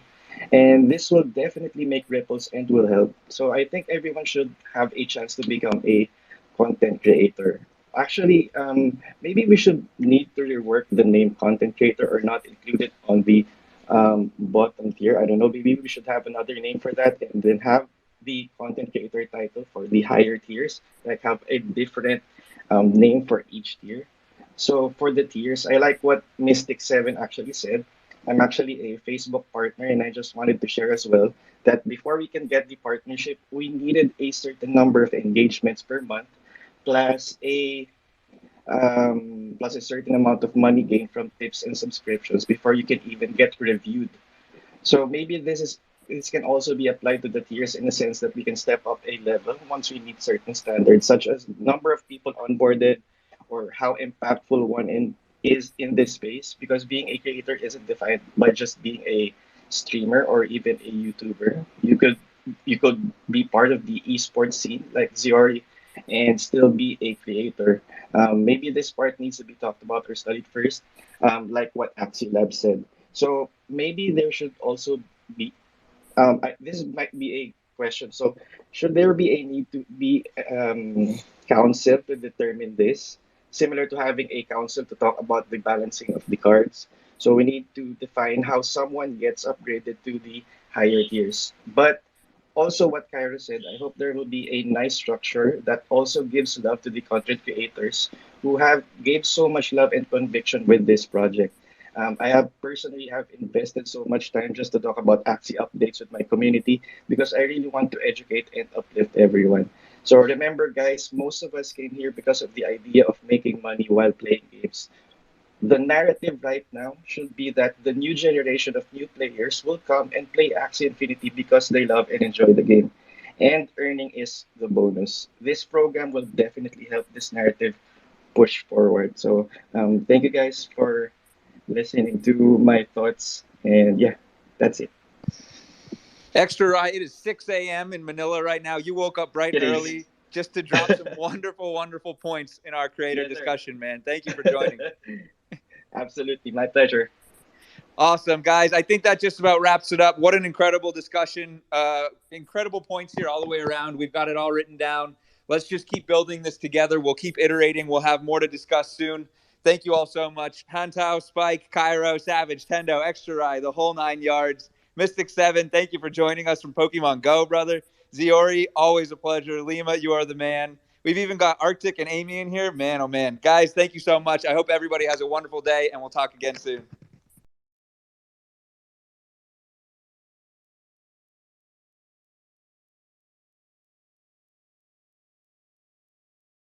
And this will definitely make ripples and will help. So I think everyone should have a chance to become a content creator. Actually, maybe we should need to rework the name content creator or not include it on the bottom tier. I don't know. Maybe we should have another name for that and then have the content creator title for the higher tiers, like have a different name for each tier. So for the tiers, I like what Mystic 7 actually said. I'm actually a Facebook partner, and I just wanted to share as well that before we can get the partnership, we needed a certain number of engagements per month, plus a certain amount of money gained from tips and subscriptions before you can even get reviewed. So maybe this can also be applied to the tiers in the sense that we can step up a level once we meet certain standards, such as number of people onboarded or how impactful is in this space. Because being a creator isn't defined by just being a streamer or even a YouTuber. You could be part of the esports scene like Ziori and still be a creator. Maybe this part needs to be talked about or studied first, like what Axie Lab said. So maybe there should also be this might be a question. So, should there be a need to be council to determine this, similar to having a council to talk about the balancing of the cards? So we need to define how someone gets upgraded to the higher tiers. But also, what Kyra said, I hope there will be a nice structure that also gives love to the content creators who have gave so much love and conviction with this project. I have personally have invested so much time just to talk about Axie updates with my community because I really want to educate and uplift everyone. So remember, guys, most of us came here because of the idea of making money while playing games. The narrative right now should be that the new generation of new players will come and play Axie Infinity because they love and enjoy the game. And earning is the bonus. This program will definitely help this narrative push forward. So thank you guys for listening to my thoughts. And yeah, that's it. Extra right. It is 6 a.m. in Manila right now. You woke up bright and early just to drop some wonderful, wonderful points in our creator discussion, man. Thank you for joining. Absolutely. My pleasure. Awesome, guys. I think that just about wraps it up. What an incredible discussion. Incredible points here all the way around. We've got it all written down. Let's just keep building this together. We'll keep iterating. We'll have more to discuss soon. Thank you all so much. Hantao, Spike, Cairo, Savage, Tendo, Extra Rai, the whole 9 yards. Mystic 7, thank you for joining us from Pokemon Go, brother. Ziori, always a pleasure. Lima, you are the man. We've even got Arctic and Amy in here. Man, oh man. Guys, thank you so much. I hope everybody has a wonderful day, and we'll talk again soon.